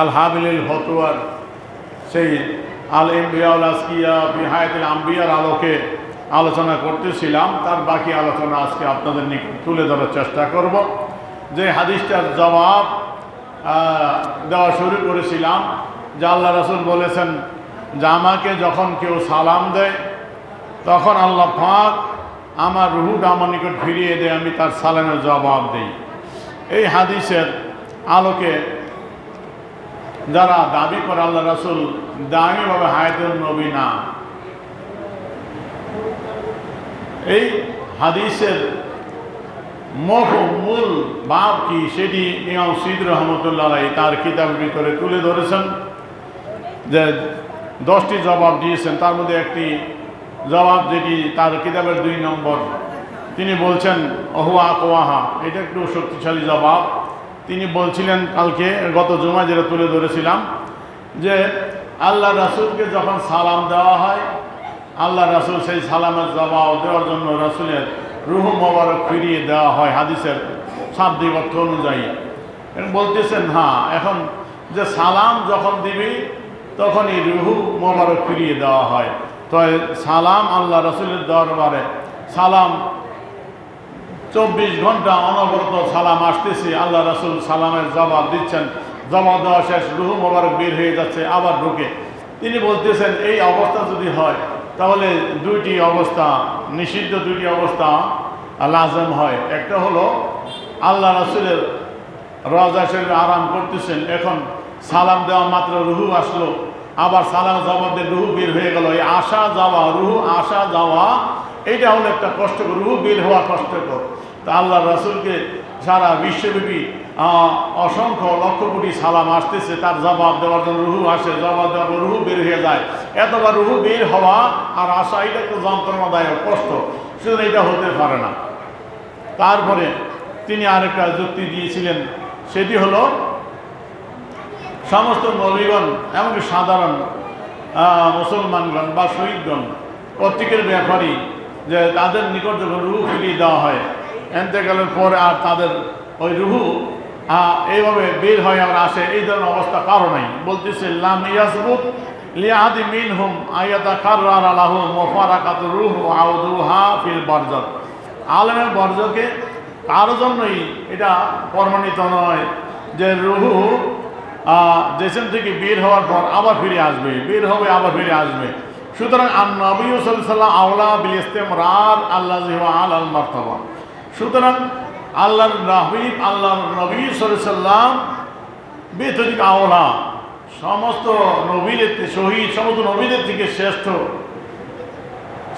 আল হাবিল ফতুয়ার সেই আল ইমবিয়াউল আসকিয়া বিহায়াতুল আম্বিয়ার আলোকে আলোচনা করতেছিলাম। তার বাকি আলোচনা আজকে আপনাদের নিকট তুলে ধরার চেষ্টা করব। যে হাদিসটার জবাব দেওয়া শুরু করেছিলাম যে আল্লাহ রাসূল বলেছেন যে আমাকে যখন কেউ সালাম দেয় তখন আল্লাহ পাক আমার রুহুটা আমার নিকট ফিরিয়ে দেয়, আমি তার সালামের জবাব দিই। এই হাদিসের আলোকে যারা দাবি করে আল্লাহ রাসূল দায়ীভাবে হায়াতুন নবী না, এই হাদিসের মূল ভাব কি সেটি ইমাম সিদ্দি রহমতুল্লাহ আলাইহি তার কিতাবের ভিতরে তুলে ধরেছেন। যে 10টি জবাব দিয়েছেন, তার মধ্যে একটি জবাব যেটি তার কিতাবের 2 নম্বর, তিনি বলছেন অহুয়া আকওয়াহা, এটা একটু শক্তিশালী জবাব। তিনি বলছিলেন কালকে গত জুমায় যেটা তুলে ধরেছিলাম যে আল্লাহ রাসূলকে যখন সালাম দেওয়া হয় আল্লাহ রাসূল সেই সালামের জবাব দেওয়ার জন্য রাসূলের রুহ মোবারক ফিরিয়ে দেওয়া হয় হাদিসের শাব্দিক অর্থ অনুযায়ী। বলতেছেন হ্যাঁ, এখন যে সালাম যখন দিবি তখনই রুহ মোবারক ফিরিয়ে দেওয়া হয়। তো সালাম আল্লাহ রাসূলের দরবারে সালাম 24 ঘন্টা অনবরত সালাম আসতেছে, আল্লাহ রাসূল সালামের জবাব দিচ্ছেন, জবাব দেওয়া শেষ, রুহ মোবারক বের হয়ে যাচ্ছে, আবার ঢুকে। তিনি বলতেছেন এই অবস্থা যদি হয় তাহলে 2টি অবস্থা নিষিদ্ধ, 2টি অবস্থা লাজম হয়। একটা হলো আল্লাহ রাসূলের রওজা শরীফে আরাম করতেছেন, এখন সালাম দেওয়া মাত্র রুহু আসলো, আবার সালাম জবাব দিয়ে রুহু বের হয়ে গেল। এই আসা যাওয়া, রুহু আসা যাওয়া, এইটা হলো একটা কষ্টকর, রুহু বের হওয়া কষ্টকর। তা আল্লাহ রাসূলকে সারা বিশ্বব্যাপী অসংখ্য লক্ষ কোটি সালাম আসতেছে, তার জবাব দেওয়ার জন্য রুহু আসে, জবাব দেওয়ার পর রুহু বের হয়ে যায়। এতবার রুহু বের হওয়া আর আসা এটা একটু যন্ত্রণাদায়ক, কষ্ট, সুতরাং এটা হতে পারে না। তারপরে তিনি আরেকটা যুক্তি দিয়েছিলেন, সেটি হলো সমস্ত নবীগণ এমনকি সাধারণ মুসলমানগণ বা শহীদগণ প্রত্যেকের ব্যাপারই যে তাদের নিকট যখন রুহু ফিরিয়ে দেওয়া হয় এন্তেকালের পরে আর তাদের ওই রুহু এইভাবে বের হয় আর আসে, এই ধরনের অবস্থা কারো নাই। বলতেছে লাম ইয়াসবুত লিআহাদি মিনহুম আয়াতাকাররার লাহু মুফারাকাতুর রূহ ওয়া আউদুহা ফিল বারযাক। আলেমের বর্জকে কারো জন্যই এটা প্রমাণিত নয় যে রুহু জেসেম থেকে বের হওয়ার পর আবার ফিরে আসবে, বের হবে আবার ফিরে আসবে। সুতরাং নবী সাল্লাল্লাহু আলাইহি ওয়াসাল্লাম আওলা বিল ইসতিমরার আল্লাযী হুয়া আলাল মারতাবা। সুতরাং আল্লাহর হাবিব আল্লাহর নবী সাল্লাল্লাহু আলাইহি ওয়াসাল্লাম ব্যতিরিক্ত আওলা, সমস্ত নবীদের শহীদ, সমস্ত নবীদের থেকে শ্রেষ্ঠ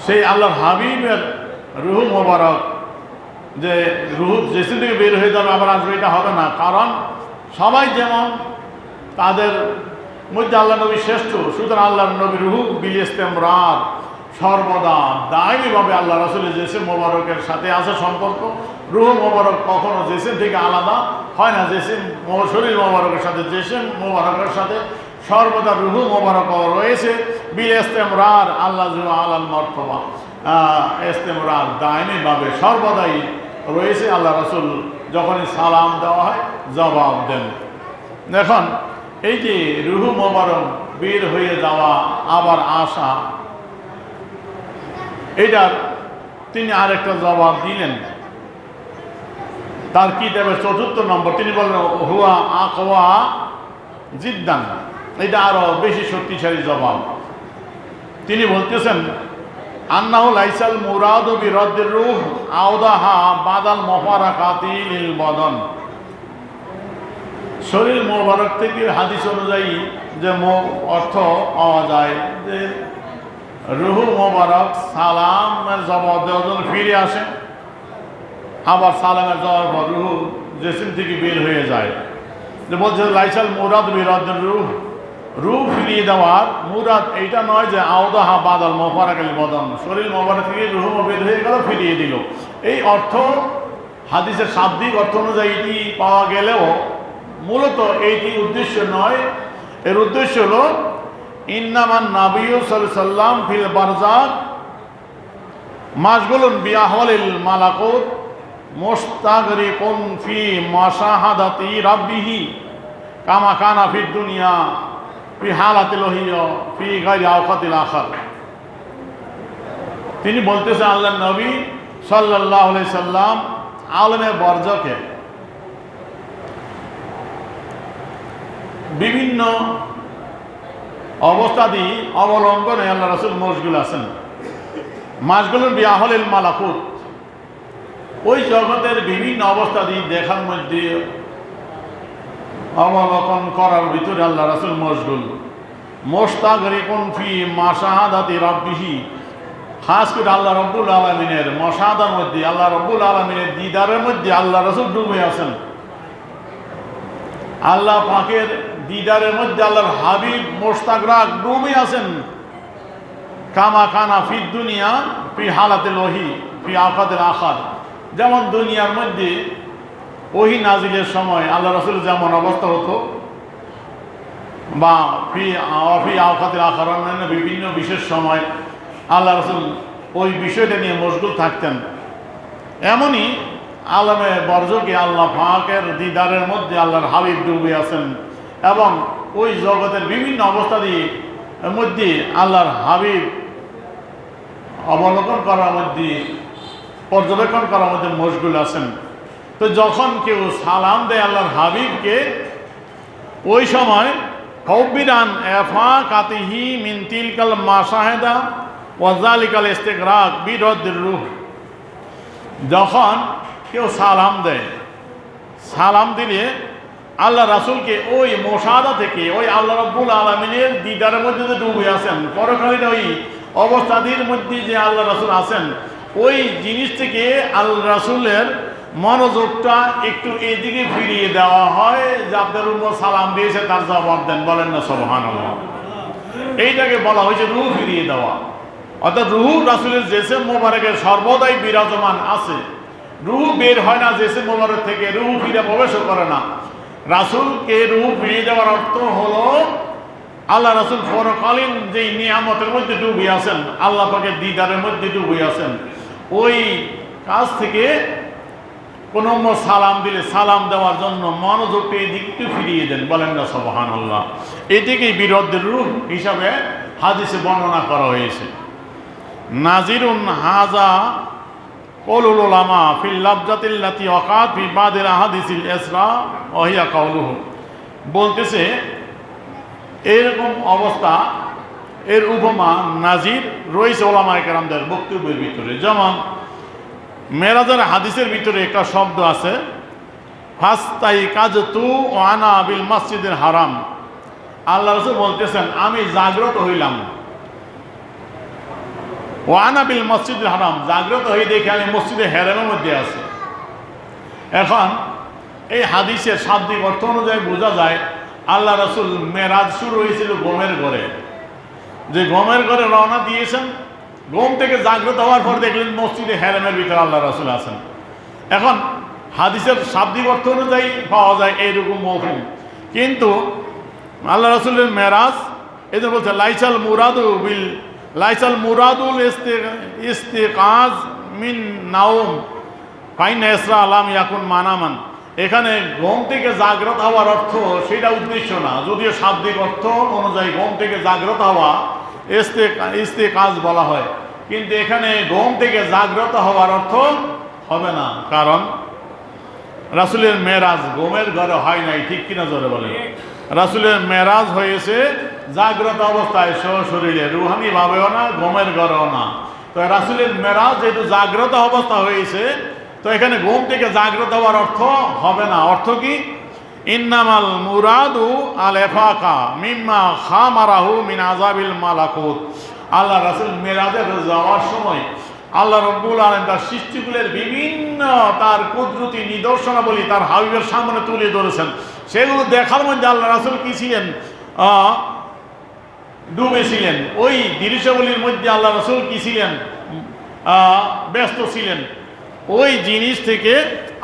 সেই আল্লাহর হাবিবের রুহ মোবারক যে রুহ জেসিম থেকে বের হয়ে যাবে আবার আসবে, এটা হবে না। কারণ সবাই যেমন তাদের মধ্যে আল্লাহ নবী শ্রেষ্ঠ, সুতরাং আল্লাহর নবী রুহু বিল ইসতিমরার সর্বদা দায়ীভাবে আল্লাহ রাসূলের জেসিম মোবারকের সাথে আছে সম্পর্ক। রুহ মোবারক কখনো জেসিম থেকে আলাদা হয় না, জেসিম শরীর মোবারকের সাথে জেসিম মোবারকের সাথে সর্বদা রুহু মোবারক রয়েছে বিল ইসতিমরার আল্লাযী আলাল মারতাবা। ইসতিমরার দায়ীভাবে সর্বদাই রয়েছে। আল্লাহ রাসূল যখনই সালাম দেওয়া হয় জবাব দেন। এখন এই যে রুহু মোবারক বের হয়ে যাওয়া আবার আসা, এইটার তিনি আরেকটা জবাব দিলেন তার কিতাবের 4th নম্বর। তিনি বলেন হুয়া আকওয়া জিদ্দান, এটা আরো বেশি শক্তিশালী জবাব। তিনি বলতেছেন আন্নাহু লাইসাল মুরাদু বিরাদ্দির রূহ আওদাহা বাদাল মুফারাকাতি লিল বাদান। শরীর মোবারক থেকে হাদিস অনুযায়ী যে অর্থ পাওয়া যায় যে রুহু মোবারক সালামের জবাব দেওয়ার জন্য ফিরে আসে, আবার সালামের জবাব পর রুহু জেসিম থেকে বের হয়ে যায়। যে বলছে লাইসাল মুরাদ বিরাদ্দির রূহ, রূহ ফিরিয়ে দেওয়ার মুরাদ এইটা নয় যে আওদাহা বাদাল মুফারাকাল বাদান, শরীর মোবারক থেকে রুহু বের হয়ে গেল ফিরিয়ে দিল। এই অর্থ হাদিসের শাব্দিক অর্থ অনুযায়ী এটি পাওয়া গেলেও মূলত এইটি উদ্দেশ্য নয়। এর উদ্দেশ্য হলো ইন্নামান নাবিয়্যু সাল্লাল্লাহু আলাইহি ওয়াসাল্লাম ফিল বারযাক মাশগুলুন বিআহওয়ালিল মালাকুত মুস্তাগরিকুন ফি মাশাহাদাতি রাব্বিহি কামা কানা ফিদ দুনিয়া ফি হালাতিল ওহিয়া ফি গায়রি আওকাতিল আখার। তিনি বলতেছেন আল্লাহর নবী সাল্লাল্লাহু আলাইহি সাল্লাম আলমে বর্জকে বিভিন্ন অবস্থাদি অবলম্বনে আল্লাহ রাসূল মশগুল আছেন। মাশগুলুন বিআহলিল মালাকুত, ওই জগতের বিভিন্ন অবস্থাদি দেখার মধ্যে অবলোকন করার ভিতরে আল্লাহ রাসূল মশগুল। মুস্তাগরিকুন ফি মাশাহাদাতি রাব্বিহি, খাস করে আল্লাহ রব্বুল আলামিনের মশাহাদার মধ্যে, আল্লাহ রব্বুল আলামিনের দিদারের মধ্যে আল্লাহ রাসূল ডুবে আছেন। আল্লাহ পাকের দিদারের মধ্যে আল্লাহর হাবিব মুস্তাগরাক ডুবে আছেন। কামা কানা ফিদ দুনিয়া ফি হালাতিল ওহি ফি আওকাতিল আখার, যেমন দুনিয়ার মধ্যে ওহি নাজিলের সময় আল্লাহ রাসূল যেমন অবস্থা হতো, বা ফি আওকাতিল আখার অন্যান্য বিভিন্ন বিশেষ সময় আল্লাহ রাসূল ওই বিষয়টা নিয়ে মশগুল থাকতেন। এমনই আলমে বর্জকে আল্লাহ পাকের দিদারের মধ্যে আল্লাহর হাবিব ডুবে আছেন এবং ওই জগতের বিভিন্ন অবস্থা দিয়ে মধ্যে আল্লাহর হাবিব অবলোকন করার মধ্যে, পর্যবেক্ষণ করার মধ্যে মশগুল আছেন। তো যখন কেউ সালাম দেয় আল্লাহর হাবিবকে, ওই সময় হব্বিরান এফাকাতিহি মিন তিলকাল মাশাহিদা ওয়া যালিকাল ইস্তিগরাক বিরদ্দির রূহ, যখন কেউ সালাম দেয়, সালাম দিলে আল্লাহ রাসূলকে ওই মুশাহাদা থেকে, ওই আল্লাহ রাব্বুল আলামিনের দিদারের মধ্যে যে ডুবে আছেন, পরকালীন ওই অবস্থাদির মধ্যে যে আল্লাহ রাসূল আছেন, ওই জিনিস থেকে আল্লাহ রাসূলের মনোযোগটা একটু এদিকে ফিরিয়ে দেওয়া হয় যে আপনার উম্মত সালাম দিয়েছে তার জবাব দেন, বলেন না সুবহানাল্লাহ। এইটাকে বলা হয়েছে রূহ ফিরিয়ে দেওয়া। অর্থাৎ রূহ রাসূলের জেসেম মোবারকের সর্বদাই বিরাজমান আছে, রূহ বের হয় না জেসেম মোবারক থেকে, রূহ ফিরে প্রবেশও করে না। রাসূলকে রূহ ফিরিয়ে দেওয়ার অর্থ হলো আল্লাহ রাসূল পরকালীন যেই নিয়ামতের মধ্যে ডুবে আছেন, আল্লাহ পাকের দিদারের মধ্যে ডুবে আছেন, ওই কাজ থেকে কোনো সালাম দিলে সালাম দেওয়ার জন্য মনোযোগকে এই দিকটি ফিরিয়ে দেন, বলেন না সুবহানাল্লাহ। এটিকেই বিরদ্দের রূহ হিসাবে হাদিসে বর্ণনা করা হয়েছে। নাজিরুন হাজা কওলুল উলামা ফিল লাবজাতিল্লাতি ওয়াকাত ফি বাদিল আহাদিসিল ইসরা ওয়া হিয়া কাওলুহু, বলতেছে এরকম অবস্থা, এর উপমা নাজির রয়েছে ওলামায়ে কেরামদের বক্তব্যের ভিতরে। যেমন মেরাজের হাদিসের ভিতরে একটা শব্দ আছে, ফাস্তাই কাজতু ওয়া আনা বিল মসজিদিল হারাম। আল্লাহ রাসূল বলতেছেন আমি জাগ্রত হইলাম, ওয়া আনা বিল মসজিদিল হারাম, জাগ্রত হয়ে দেখে আমি মসজিদে হারামের মধ্যে আছি। এখন এই হাদিসের শাব্দিক অর্থ অনুযায়ী বোঝা যায় আল্লাহ রাসূল মেরাজ শুরু হয়েছিল ঘুমের ঘরে, যে ঘুমের ঘরে রওনা দিয়েছেন, ঘুম থেকে জাগ্রত হওয়ার পর দেখলেন মসজিদে হারামের ভিতরে আল্লাহ রাসূল আছেন। এখন হাদিসের শাব্দিক অর্থ অনুযায়ী পাওয়া যায় এইরকম মফহুম, কিন্তু আল্লাহ রাসূলের মেরাজ এই যে বলছে লাইসাল মুরাদুল ইস্তিকাজ মিন নাওম ফাইনা ইসরা আলাম ইয়াকুন মানামান। এখানে ঘুম থেকে জাগ্রত হওয়ার অর্থ সেটা উদ্দেশ্য না, যদিও শাব্দিক অর্থ অনুযায়ী ঘুম থেকে জাগ্রত হওয়া ইস্তিকাজ বলা হয়, কিন্তু এখানে ঘুম থেকে জাগ্রত হওয়ার অর্থ হবে না, কারণ রাসূলের মেরাজ ঘুমের ঘরে হয় নাই, ঠিক কিনা জোরে বলেন। রাসূলের মেরাজ হয়েছে জাগ্রত অবস্থায়, সশরীরে, রুহানি ভাবেও না, ঘুমের ঘরেও না। তো রাসূলের মেরাজ যেহেতু জাগ্রত অবস্থা হয়েছে, তো এখানে ঘুম থেকে জাগ্রত হওয়ার অর্থ হবে না। অর্থ কি? ইন্নামাল মুরাদু আল ইফাকা মিম্মা খামারাহু মিন আযাবিল মালাকুত। আল্লাহ রাসূল মেরাজে যাওয়ার সময় আল্লাহ রাব্বুল আলামিন তার সৃষ্টিগুলোর বিভিন্ন তার কুদরতি নিদর্শনাবলী তার হাবিবের সামনে তুলে ধরেছেন। সেগুলো দেখার মধ্যে আল্লাহ রাসূল কি ছিলেন? ডুবেছিলেন। ওই দৃশ্যাবলীর মধ্যে আল্লাহ রাসূল কি ছিলেন? ব্যস্ত ছিলেন। ওই জিনিস থেকে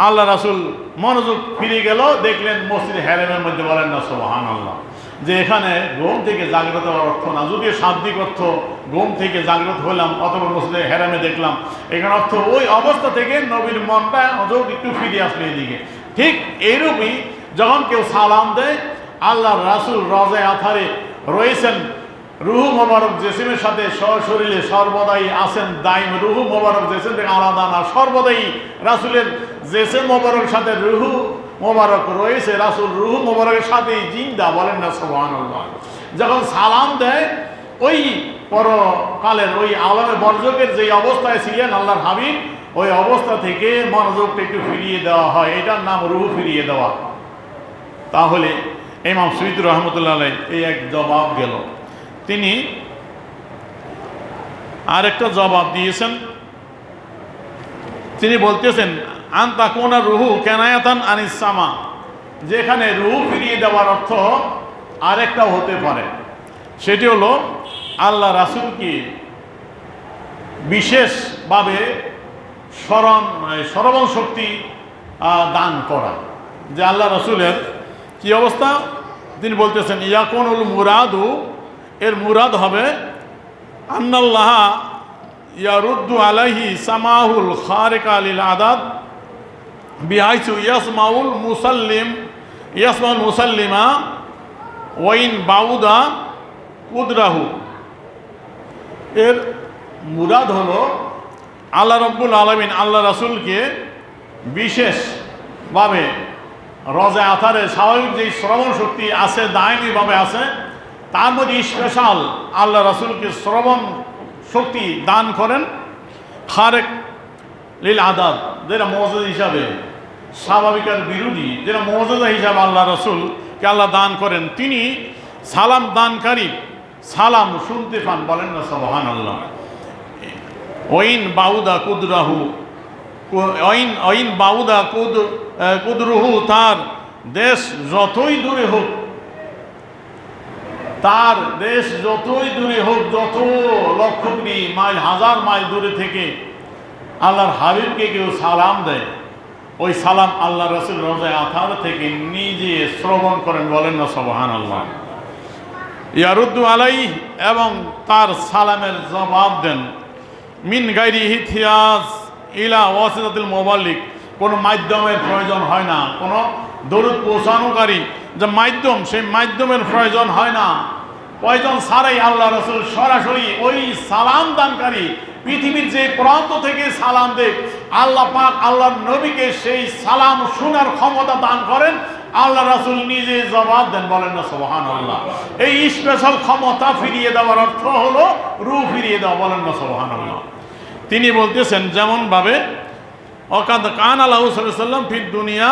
আল্লাহ রাসূল মনোযোগ ফিরে গেল, দেখলেন মসজিদে হারামের মধ্যে, বলেন না সুবহানাল্লাহ। যে এখানে ঘুম থেকে জাগ্রত হওয়ার অর্থ না, যদিও শাব্দিক অর্থ ঘুম থেকে জাগ্রত হলাম অথবা মসজিদে হারামে দেখলাম, এখানে অর্থ ওই অবস্থা থেকে নবীর মনটা একটু ফিরে আসলো এদিকে। ঠিক এইরূপই যখন কেউ সালাম দেয়, আল্লাহর রাসূল রওজায়ে আতহারে রয়েছেন, রুহু মোবারক জেসিমের সাথে সশরীরে সর্বদাই আছেন দাইম। রুহু মোবারক জেসিম থেকে আলাদা না, সর্বদাই রাসূলের জেসিম মোবারক সাথে রুহু মোবারক রয়েছে। রাসূল রুহু মোবারকের সাথেই জিন্দা, বলেন না সুবহানাল্লাহ। যখন সালাম দেয় ওই পরকালের ওই আলমে বরজকের যে অবস্থায় ছিলেন আল্লাহর হাবিব, ওই অবস্থা থেকে মনোযোগটা একটু ফিরিয়ে দেওয়া হয়, এটার নাম রুহু ফিরিয়ে দেওয়া। তাহলে ইমাম সুয়ুতী রহমতুল্লাহ আলাইহি এই এক জবাব গেল। তিনি আরেকটা জবাব দিয়েছেন, তিনি বলতেছেন আনতা কোনা রুহু কেনায়াতান আনিস সামা, যেখানে রুহু ফিরিয়ে দেওয়ার অর্থ আরেকটাও হতে পারে। সেটি হলো আল্লাহ রাসূলকে বিশেষভাবে শ্রবণ শক্তি দান করা। যে আল্লাহ রাসূলের কি অবস্থা, তিনি বলতেছেন ইয়াকুনুল মুরাদু, এর মুরাদ হবে আন্নাল্লাহ ইয়ারুদ্দু আলাইহি সামাহুল খারিকা লিল আদাদ বিহাইসু ইয়াসমাউল মুসাল্লিমা ওয়াইন বাউদা কুদরাহু। এর মুরাদ হলো আল্লাহ রব্বুল আলামিন আল্লাহ রাসূলকে বিশেষভাবে রওজায়ে আতহারে স্বাভাবিক যে শ্রবণ শক্তি আছে, দায়মীভাবে আছে, তার মধ্যে স্পেশাল আল্লাহ রাসূলকে শ্রবণ শক্তি দান করেন। খারেক লিল আদাদ, যেটা মুজিজা হিসাবে, স্বাভাবিকের বিরোধী, যেটা মুজিজা হিসাবে আল্লাহ রাসূলকে আল্লাহ দান করেন। তিনি সালাম দানকারী, সালাম শুনতে পান, বলেন না সুবহানাল্লাহ। ওয়াইন বাউদা কুদরাহু, ওয়াইন বাউদা কুদরুহু, তার দেশ যতই দূরে হোক, তার দেশ যতই দূরে হোক, যত লক্ষ কোটি মাইল, হাজার মাইল দূরে থেকে আল্লাহর হাবিবকে কেউ সালাম দেয়, ওই সালাম আল্লাহ রাসূল রওজায়ে আতহার থেকে নিজে শ্রবণ করেন, বলেন না সুবহানাল্লাহ। ইয়ারুদ্দু আলাইহি, এবং তার সালামের জবাব দেন। মিন গায়রি ইহতিয়াজ ইলা ওয়াসিতাতিল মুবাল্লিগ, কোনো মাধ্যমের প্রয়োজন হয় না, কোনো দরুদ পৌঁছানোকারী যে মাধ্যম, সেই মাধ্যমের প্রয়োজন হয় না। প্রয়োজন ছাড়াই আল্লাহ রাসূল সরাসরি ওই সালাম দানকারী, পৃথিবীর যে প্রান্ত থেকে সালাম দেয়, আল্লাহ পাক আল্লাহর নবীকে সেই সালাম শোনার ক্ষমতা দান করেন। আল্লাহ রাসূল নিজে জবাব দেন, বলেন না সুবহানাল্লাহ। এই স্পেশাল ক্ষমতা ফিরিয়ে দেওয়ার অর্থ হলো রূহ ফিরিয়ে দেওয়া, বলেন না সুবহানাল্লাহ। তিনি বলতেছেন যেমনভাবে ওয়াকাদ কানা লাহু সাল্লাল্লাহু আলাইহি ওয়াসাল্লাম ফিদ দুনিয়া,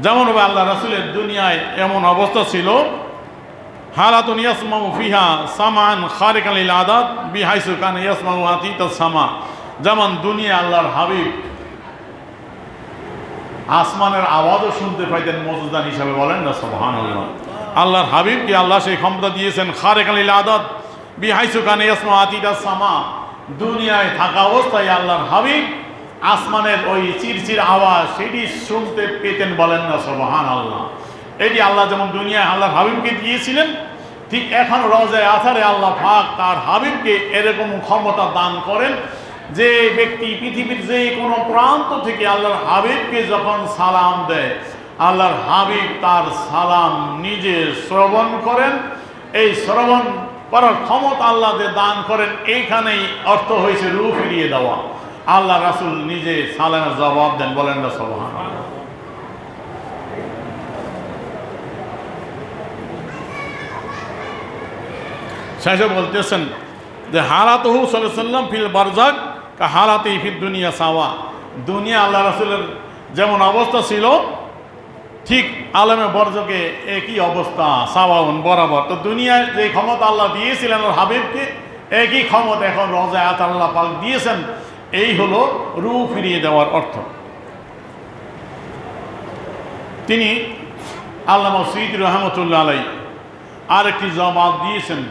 যেমনভাবে আল্লাহ রাসূলের দুনিয়ায় এমন অবস্থা ছিল, হালাতুন ইয়াসমাউ ফিহা সামান খারিকান লিল আদাদ বিহাইসু কানা ইয়াসমাউ আতিতাস সামা, যেমন দুনিয়া আল্লাহর হাবিব আসমানের আওয়াজও শুনতে পাইতেন মুজিজা হিসাবে, বলেন না সুবহানাল্লাহ। আল্লাহর হাবিবকে আল্লাহ সেই ক্ষমতা দিয়েছেন খারিকান লিল আদাদ বিহাইসু কানা ইয়াসমাউ আতিতাস সামা। দুনিয়ায় থাকা অবস্থায় আল্লাহর হাবিব আসমানের ওই চিরচির আওয়াজ সেটি শুনতে পেতেন, বলেন না সুবহানাল্লাহ। এটি আল্লাহ যেমন দুনিয়ায় আল্লাহর হাবিবকে দিয়েছিলেন, ঠিক এখন রওজায়ে আতহারে আল্লাহ পাক তার হাবিবকে এরকম ক্ষমতা দান করেন যে ব্যক্তি পৃথিবীর যে কোনো প্রান্ত থেকে আল্লাহর হাবিবকে যখন সালাম দেয়, আল্লাহর হাবিব তার সালাম নিজে শ্রবণ করেন। এই শ্রবণ করার ক্ষমতা আল্লাহ যে দান করেন, এইখানেই অর্থ হয়েছে রূহ ফিরিয়ে দেওয়া। আল্লাহ রাসূল নিজে সালামের জবাব দেন, বলেন না সুবহানাল্লাহ। শেষে বলতেছেন যে হালাতুহু সাল্লাল্লাহু আলাইহি ওয়াসাল্লাম ফিল বারজাক কা হালাতি ফিদ দুনিয়া সাওয়া, দুনিয়া আল্লাহ রাসূলের যেমন অবস্থা ছিল, ঠিক আলমে বরজকে একই অবস্থা, সাওয়াউন, বরাবর। তো দুনিয়ায় যে ক্ষমতা আল্লাহ দিয়েছিলেন ওর হাবিবকে, একই ক্ষমতা এখন রওজায়ে আতহার আল্লাহ পাক দিয়েছেন। এই হলো রূহ ফিরিয়ে দেওয়ার অর্থ। তিনি আল্লামা সুয়ুতী রহমতুল্লাহ আলাইহি আরেকটি জবাব দিয়েছেন।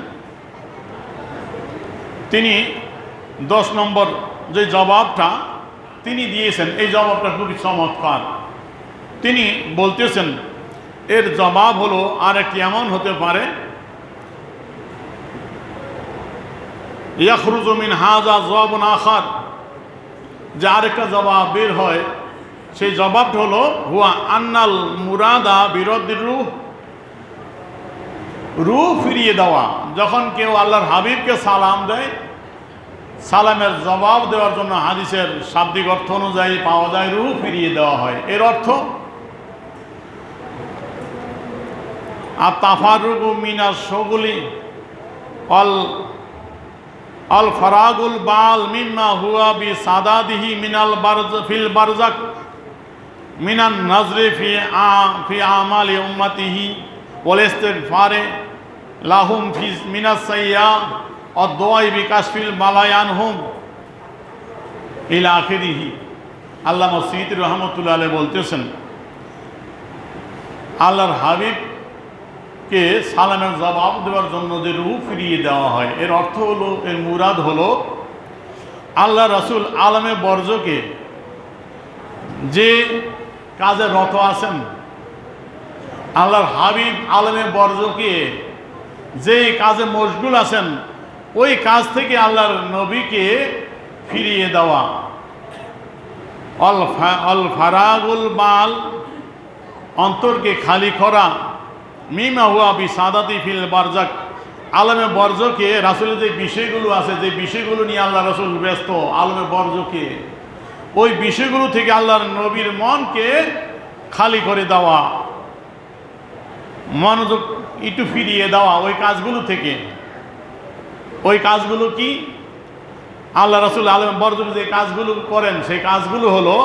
তিনি 10 নম্বর যে জবাবটা তিনি দিয়েছেন, এই জবাবটা খুবই চমৎকার। তিনি বলতেছেন এর জবাব হলো আরেকটি এমন হতে পারে, ইয়াখরুজু মিন হাযা জবাবুন আখার, যে আরেকটা জবাব বের হয়। সেই জবাবটা হলো হুয়া আন্নাল মুরাদা বিরদ্দির রূহ রূহ ফিরিয়ে দেওয়া। যখন কেউ আল্লাহর হাবিবকে সালাম দেয়, সালামের জবাব দেওয়ার জন্য হাদিসের শাব্দিক অর্থ অনুযায়ী পাওয়া যায় রূহ ফিরিয়ে দেওয়া হয়। এর অর্থ আর তাফারুকু মিনাস শুগলি আল ফারাগুল বাল মিম্মা হুয়া বি সাদাদিহি মিনাল ফিল বারজাক মিনান নাজরি ফি আমালি উম্মতিহি ওয়াল ইস্তিগফারে লাহুম ফি মিনাস সাইয়্যা ওয়াদ দুআই বিকাশফিল বালায়ানহুম ইলা আখিরিহি। আল্লামা সাইয়্যিদ রাহমাতুল্লাহ আলাইহি বলতেছেন, আল্লাহর হাবিবকে সালামের জবাব দেওয়ার জন্য যে রূহ ফিরিয়ে দেওয়া হয়, এর অর্থ হলো, এর মুরাদ হলো আল্লাহ রাসূল আলমে বর্জকে যে কাজে রত আছেন, আল্লাহর হাবিব আলমে বর্জকে যে কাজে মশগুল আছেন, ওই কাজ থেকে আল্লাহর নবীকে ফিরিয়ে দেওয়া। অল ফারাগুল বাল অন্তরকে খালি করা, মিমা হুয়া বি সাদাতি ফিল বারজাক আলমে বর্জকে রাসূলের যে বিষয়গুলো আছে, যে বিষয়গুলো নিয়ে আল্লাহ রাসূল ব্যস্ত, আলমে বর্জকে ওই বিষয়গুলো থেকে আল্লাহর নবীর মনকে খালি করে দেওয়া, মনোযোগ একটু ফিরিয়ে দেওয়া ওই কাজগুলো থেকে। ওই কাজগুলো কি? আল্লাহ রাসূল আলমে বর্জ যে কাজগুলো করেন, সেই কাজগুলো হলো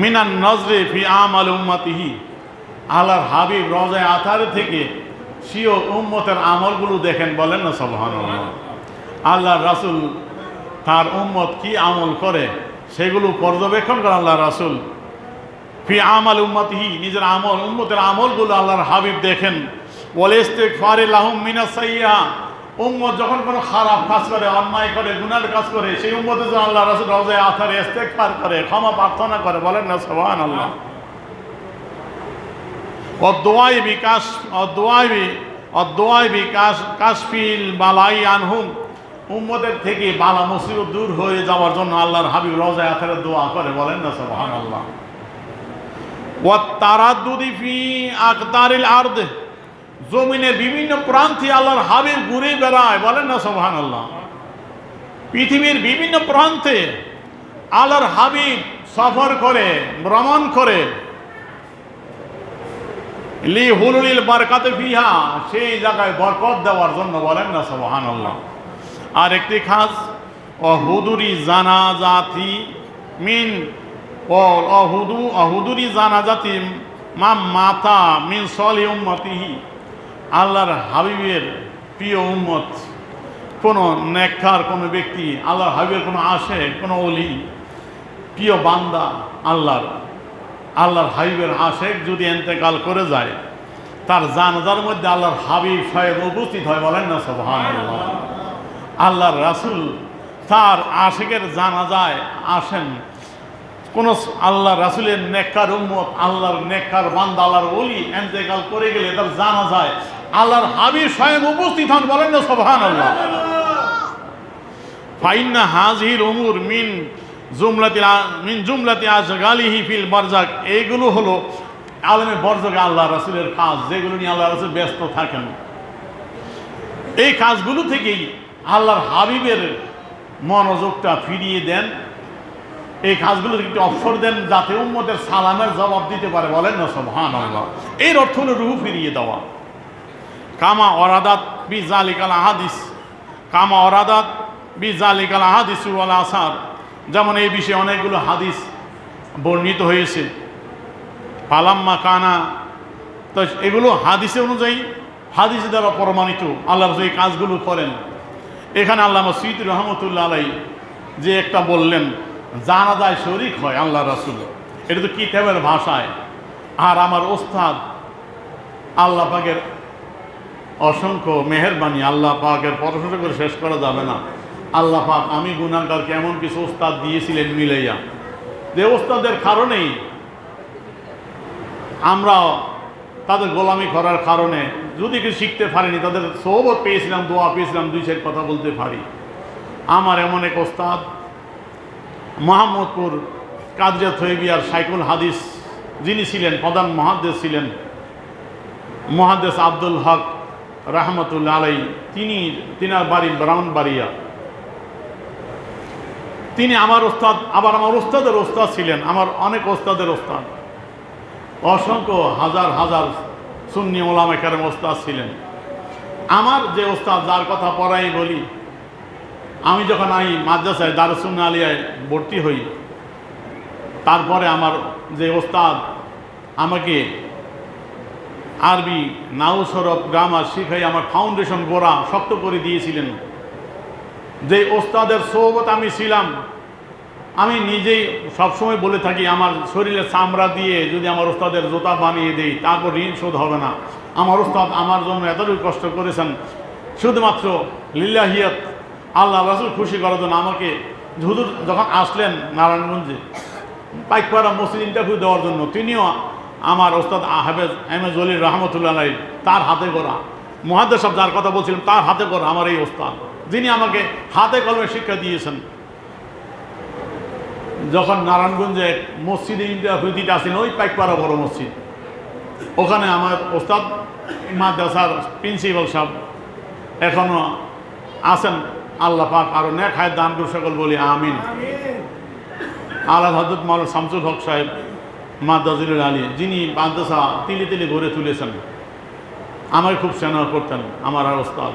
মিনান নজরে ফি আমাল উম্মতিহি, আল্লাহর হাবিব রওজায়ে আতহার থেকে স্বীয় উম্মতের আমলগুলো দেখেন, বলেন না সুবহানাল্লাহ। আল্লাহর রাসূল তার উম্মত কি আমল করে সেগুলো পর্যবেক্ষণ করেন আল্লাহ রাসূল। ফি আমাল উম্মতিহি, নিজের আমল, উম্মতের আমলগুলো আল্লাহর হাবিব দেখেন। ওয়াল ইস্তিগফারে লাহুম মিনাস সাইয়্যা, উম্মত যখন কোনো খারাপ কাজ করে, অন্যায় করে, গুনার কাজ করে, সেই উম্মতের জন্য আল্লাহ রাসূল রওজায়ে আতহারে ইস্তিগফার করে, ক্ষমা প্রার্থনা করে, বলেন না সুবহানাল্লাহ। অদোয়াই বিকাশ কাশফিল বালাই আনহুম, উম্মতের থেকে বালা মুসিবত দূর হয়ে যাওয়ার জন্য আল্লাহর হাবিব রওজায়ে আতহারে দোয়া করে, বলেন না সুবহানাল্লাহ। ওয়াত তারাদ্দুদি ফি আকতারিল আরদ, জমিনের বিভিন্ন প্রান্তে আল্লাহর হাবিব ঘুরে বেড়ায়, বলেন না সুবহানাল্লাহ। পৃথিবীর বিভিন্ন প্রান্তে আল্লাহর হাবিব সফর করে, ভ্রমণ করে, লি হুলুলিল বারকাতে ফিহা, সেই জায়গায় বরকত দেওয়ার জন্য, বলেন না সুবহানাল্লাহ। আর একটি খাস অহুদুরি জানাজাতি মিন অহুদুরি জানাজাতি মা মাতা মিন সলি উম্মতিহি, আল্লাহর হাবিবের প্রিয় উম্মত, কোনো নেককার কোনো ব্যক্তি, আল্লাহর হাবিবের কোনো আশেক, কোনো ওলি, প্রিয় বান্দা, আল্লাহর হাবিবের আশেক যদি ইন্তেকাল করে যায়, তার জানাজার মধ্যে আল্লাহর হাবিব সাহেব উপস্থিত হয়, বলেন না সুবহানাল্লাহ। আল্লাহর রাসূল তার আশেকের জানাজায় আসেন। কোন আল্লাহর রাসূলের নেককার উম্মত, আল্লাহর নেককার বান্দা, আল্লাহর ওলি ইন্তেকাল করে গেলে তার জানাজায় আল্লাহর হাবিব স্বয়ং উপস্থিত হন, বলেন না সুবহানাল্লাহ। ফাইন্না হাযিহিল উমুর মিন জুমলাতি আশগালিহি ফিল বারজাক, এইগুলো হলো আলমে বরজকে আল্লাহ রাসূলের কাজ, যেগুলো নিয়ে আল্লাহ রাসূল ব্যস্ত থাকেন। এই কাজগুলো থেকেই আল্লাহর হাবিবের মনোযোগটা ফিরিয়ে দেন, এই কাজগুলো একটু অবসর দেন, যাতে উম্মতের সালামের জবাব দিতে পারে, বলেন না সুবহানাল্লাহ। এর অর্থ হলো রূহ ফিরিয়ে দেওয়া। কামা ওয়ারাদাত বিযালিকাল আহাদিস, কামা ওয়ারাদাত বিযালিকাল আহাদিস ওয়াল আসার, যেমন এই বিষয়ে অনেকগুলো হাদিস বর্ণিত হয়েছে। পালাম্মা কানা, তো এগুলো হাদিসে অনুযায়ী, হাদিসে দ্বারা প্রমাণিত আল্লাহ রাসূল এই কাজগুলো করেন। এখানে আল্লামা সাইয়্যিদ রাহমাতুল্লাহ আলাইহি যে একটা বললেন, জানাজায় শরীক হয় আল্লাহ রাসূল, এটা তো কিতাবের ভাষায়। আর আমার ওস্তাদ, আল্লাহ পাকের অসংখ্য মেহেরবানি, আল্লাহ পাকের প্রশংসা করে শেষ করা যাবে না। আল্লাহ পাক আমি গুনাহগার কেমন কিছু ওস্তাদ দিয়েছিলেন মিলাইয়া, যে ওস্তাদের কারণেই আমরা তাদের গোলামি করার কারণে যদি কিছু শিখতে পারিনি, তাদের সোহবত পেয়েছিলাম, দোয়া পেয়েছিলাম, দুই চার কথা বলতে পারি। আমার এমন এক ওস্তাদ মোহাম্মদপুর কাদরিয়া থইবিয়ার শাইখুল হাদিস, যিনি ছিলেন প্রধান মুহাদ্দিস ছিলেন, মুহাদ্দিস আব্দুল হক রহমতুল্লাহ আলাই, তিনার বাড়ি ব্রাহ্মণবাড়িয়া। তিনি আমার ওস্তাদ, আবার আমার ওস্তাদের ওস্তাদ ছিলেন, আমার অনেক ওস্তাদের ওস্তাদ, অসংখ্য হাজার হাজার সুন্নি ওলামা কেরাম ওস্তাদ ছিলেন। আমার যে ওস্তাদ, যার কথা পড়াই বলি, আমি যখন মাদ্রাসায় দারুস সুন্নাহ আলিয়ায় ভর্তি হই, তারপরে আমার যে ওস্তাদ আমাকে আরবি নাউ সরফ গ্রামার শিখাই আমার ফাউন্ডেশন গোড়া শক্ত করে দিয়েছিলেন, যে ওস্তাদের সোহবত আমি ছিলাম, আমি নিজেই সবসময় বলে থাকি, আমার শরীরের চামড়া দিয়ে যদি আমার ওস্তাদের জুতা বানিয়ে দিই, তারপর ঋণ শোধ হবে না। আমার ওস্তাদ আমার জন্য এতটুকু কষ্ট করেছেন, শুধুমাত্র লিল্লাহিয়াত, আল্লাহ রাসূল খুশি করার জন্য। আমাকে হুজুর যখন আসলেন নারায়ণগঞ্জে পাইকপাড়া মসজিদ ইন্টারভিউ দেওয়ার জন্য, তিনিও আমার ওস্তাদ হাফেজ এম এ জলিল রহমতুল্লাহ আলাই, তার হাতে করা মুহাদ্দিস সাহেব যার কথা বলছিলাম, তার হাতে করা আমার এই ওস্তাদ, যিনি আমাকে হাতে কলমে শিক্ষা দিয়েছেন। যখন নারায়ণগঞ্জে মসজিদে ইন্টারভিউ দিতে আসেন, ওই পাইকপাড়া বড় মসজিদ, ওখানে আমার ওস্তাদ মাদ্রাসার প্রিন্সিপাল সাহেব এখনও আছেন, আল্লাহ পাক আরও নেক হায়াত দান করে সকল বলি আমিন। আলা হযরত মাওলানা শামসুল হক সাহেব মাদ্রাজুল আলী, যিনি মাদ্রাসা তিলে তিলে গড়ে তুলেছেন, আমাকে খুব স্নেহ করতেন আমার আর ওস্তাদ।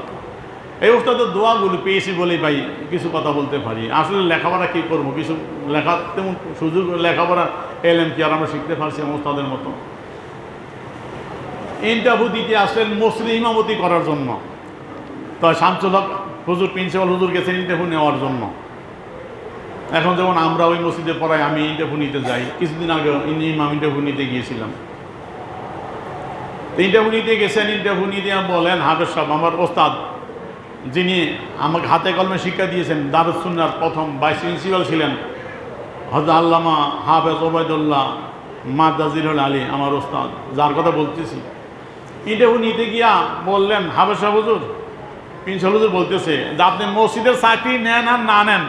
এই ওস্তাদের দোয়াগুলো পেয়েছি বলেই ভাই কিছু কথা বলতে পারি। আসলে লেখাপড়া কী করবো, কিছু লেখা তেমন সুযোগ, লেখাপড়া এলএম কি আর আমরা শিখতে পারছি ওস্তাদের মতো। ইন্টারভিউ দিতে আসলেন মসজিদে ইমামতি করার জন্য, তো শামসুল হক হুজুর প্রিন্সিপাল হুজুর গেছেন ইন্টারভিউ নেওয়ার জন্য। এখন যেমন আমরা ওই মসজিদে পড়াই, আমি ইন্টারভিউ নিতে যাই, কিছুদিন আগে ইমাম ইন্টারভিউ নিতে গিয়েছিলাম। ইন্টারভিউ নিতে গেছেন, ইন্টারভিউ নিতে বলেন হাফেজ সাহেব, আমার ওস্তাদ যিনি আমাকে হাতে কলমে শিক্ষা দিয়েছেন, দারুস সুন্নাহর প্রথম ভাইস প্রিন্সিপাল ছিলেন হযরত আল্লামা হাফেজ ওবায়দুল্লাহ মাদ্রাজিল আলী, আমার ওস্তাদ যার কথা বলতেছি। ইন্টারভিউ নিতে গিয়া বললেন হাফেজ সাহেব হুজুর, প্রিন্সিপাল হুজুর বলতেছে যে আপনি মসজিদের চাকরি নেন আর না নেন,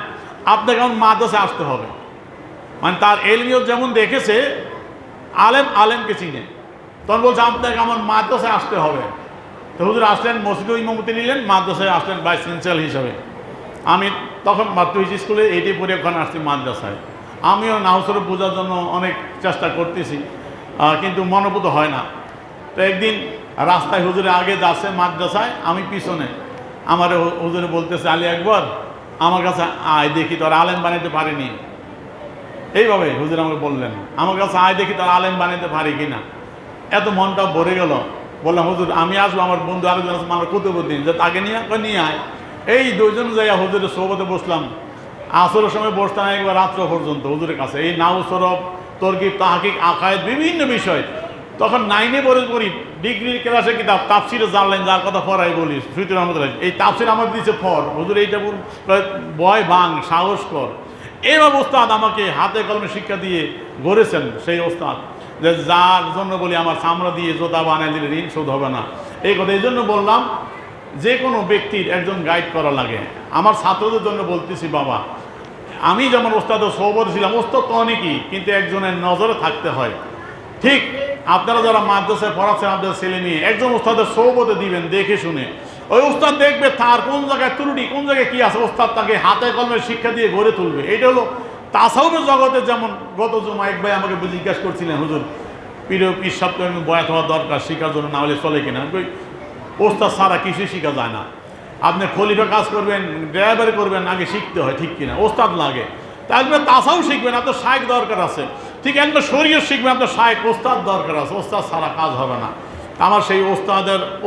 আপনাকে এখন মাদ্রাসায় আসতে হবে। মানে তার এলমিও যেমন দেখেছে, আলেমকে চিনে, তখন বলছে আপনাকে আমার মাদ্রাসায় আসতে হবে। তো হুজুর আসলেন, মসজিদে ইমামতি নিলেন, মাদ্রাসায় আসলেন ভাইস প্রিন্সিপাল হিসাবে। আমি তখন মাতৃ স্কুলে এইটি পড়ে ওখানে আসছি মাদ্রাসায়। আমিও নাউসরফ বোঝার জন্য অনেক চেষ্টা করতেছি, কিন্তু মনোভূত হয় না। তো একদিন রাস্তায় হুজুরে আগে যাচ্ছে মাদ্রাসায়, আমি পিছনে, আমার হুজুরে বলতেছে আলী একবার আমার কাছে আয় দেখি তোর আলেম বানাইতে পারিনি। এইভাবে হুজুর আমাকে বললেন, আমার কাছে আয় দেখি তোর আলেম বানাইতে পারি কিনা। এত মনটা ভরে গেল, বললাম হুজুর আমি আসবো, আমার বন্ধু আরেকজন আছে আমার কুতুবুদ্দিন, যে তাকে নিয়ে আয়। এই দুইজন যাইয়া হুজুরের সোহবতে বসলাম, আসরের সময় বসতাম একবার রাত্র পর্যন্ত হুজুরের কাছে, এই নাউ সরফ, তরকিব, তাহকিক, আকায়েদ, বিভিন্ন বিষয়। তখন 9-এ পড়ি, ডিগ্রির ক্লাসে কিতাব তাফসিরে জানলেন, যার কথা পড়াই বলি সুইতুর রহমতুল্লাহ, এই তাফসির আমার দিয়েছে ফর, হুজুর এইটা বয় ভাঙ, সাহস কর। এইভাবে ওস্তাদ আমাকে হাতে কলমে শিক্ষা দিয়ে গড়েছেন, সেই ওস্তাদ যে যার জন্য বলি আমার চামড়া দিয়ে জোতা বানিয়ে দিলে ঋণ শোধ হবে না। এই কথা এই জন্য বললাম, যে কোনো ব্যক্তির একজন গাইড করা লাগে। আমার ছাত্রদের জন্য বলতেছি, বাবা আমি যেমন ওস্তাদের সোহবত ছিলাম, ওস্তাদ তো অনেকই, কিন্তু একজনের নজরে থাকতে হয়। ঠিক আপনারা যারা মাদ্রাসায় পড়াচ্ছেন, আপনাদের ছেলে মেয়ে একজন ওস্তাদের সোহবতে দিবেন দেখে শুনে। ওই ওস্তাদ দেখবে তার কোন জায়গায় ত্রুটি, কোন জায়গায় কী আছে, ওস্তাদ তাকে হাতে কলমে শিক্ষা দিয়ে গড়ে তুলবে। এটা হলো তাসাউফের জগতে। যেমন গত জুমা এক ভাই আমাকে জিজ্ঞাসা করছিলেন, হুজুর পীর সাহেব বয়াত হওয়া দরকার শিখার জন্য, না হলে চলে কিনা। ওস্তাদ ছাড়া কিছুই শেখা যায় না। আপনি খলিফা কাজ করবেন, ড্রাইভারি করবেন, আগে শিখতে হয়, ঠিক কিনা, ওস্তাদ লাগে। তাহলে তাছাও শিখবেন, আপনার শায়েখ দরকার আছে। ঠিক একটা শরীয়ত শিখবেন, আপনার শায়েখ ওস্তাদ দরকার আছে, ওস্তাদ ছাড়া কাজ হবে না। আমার সেই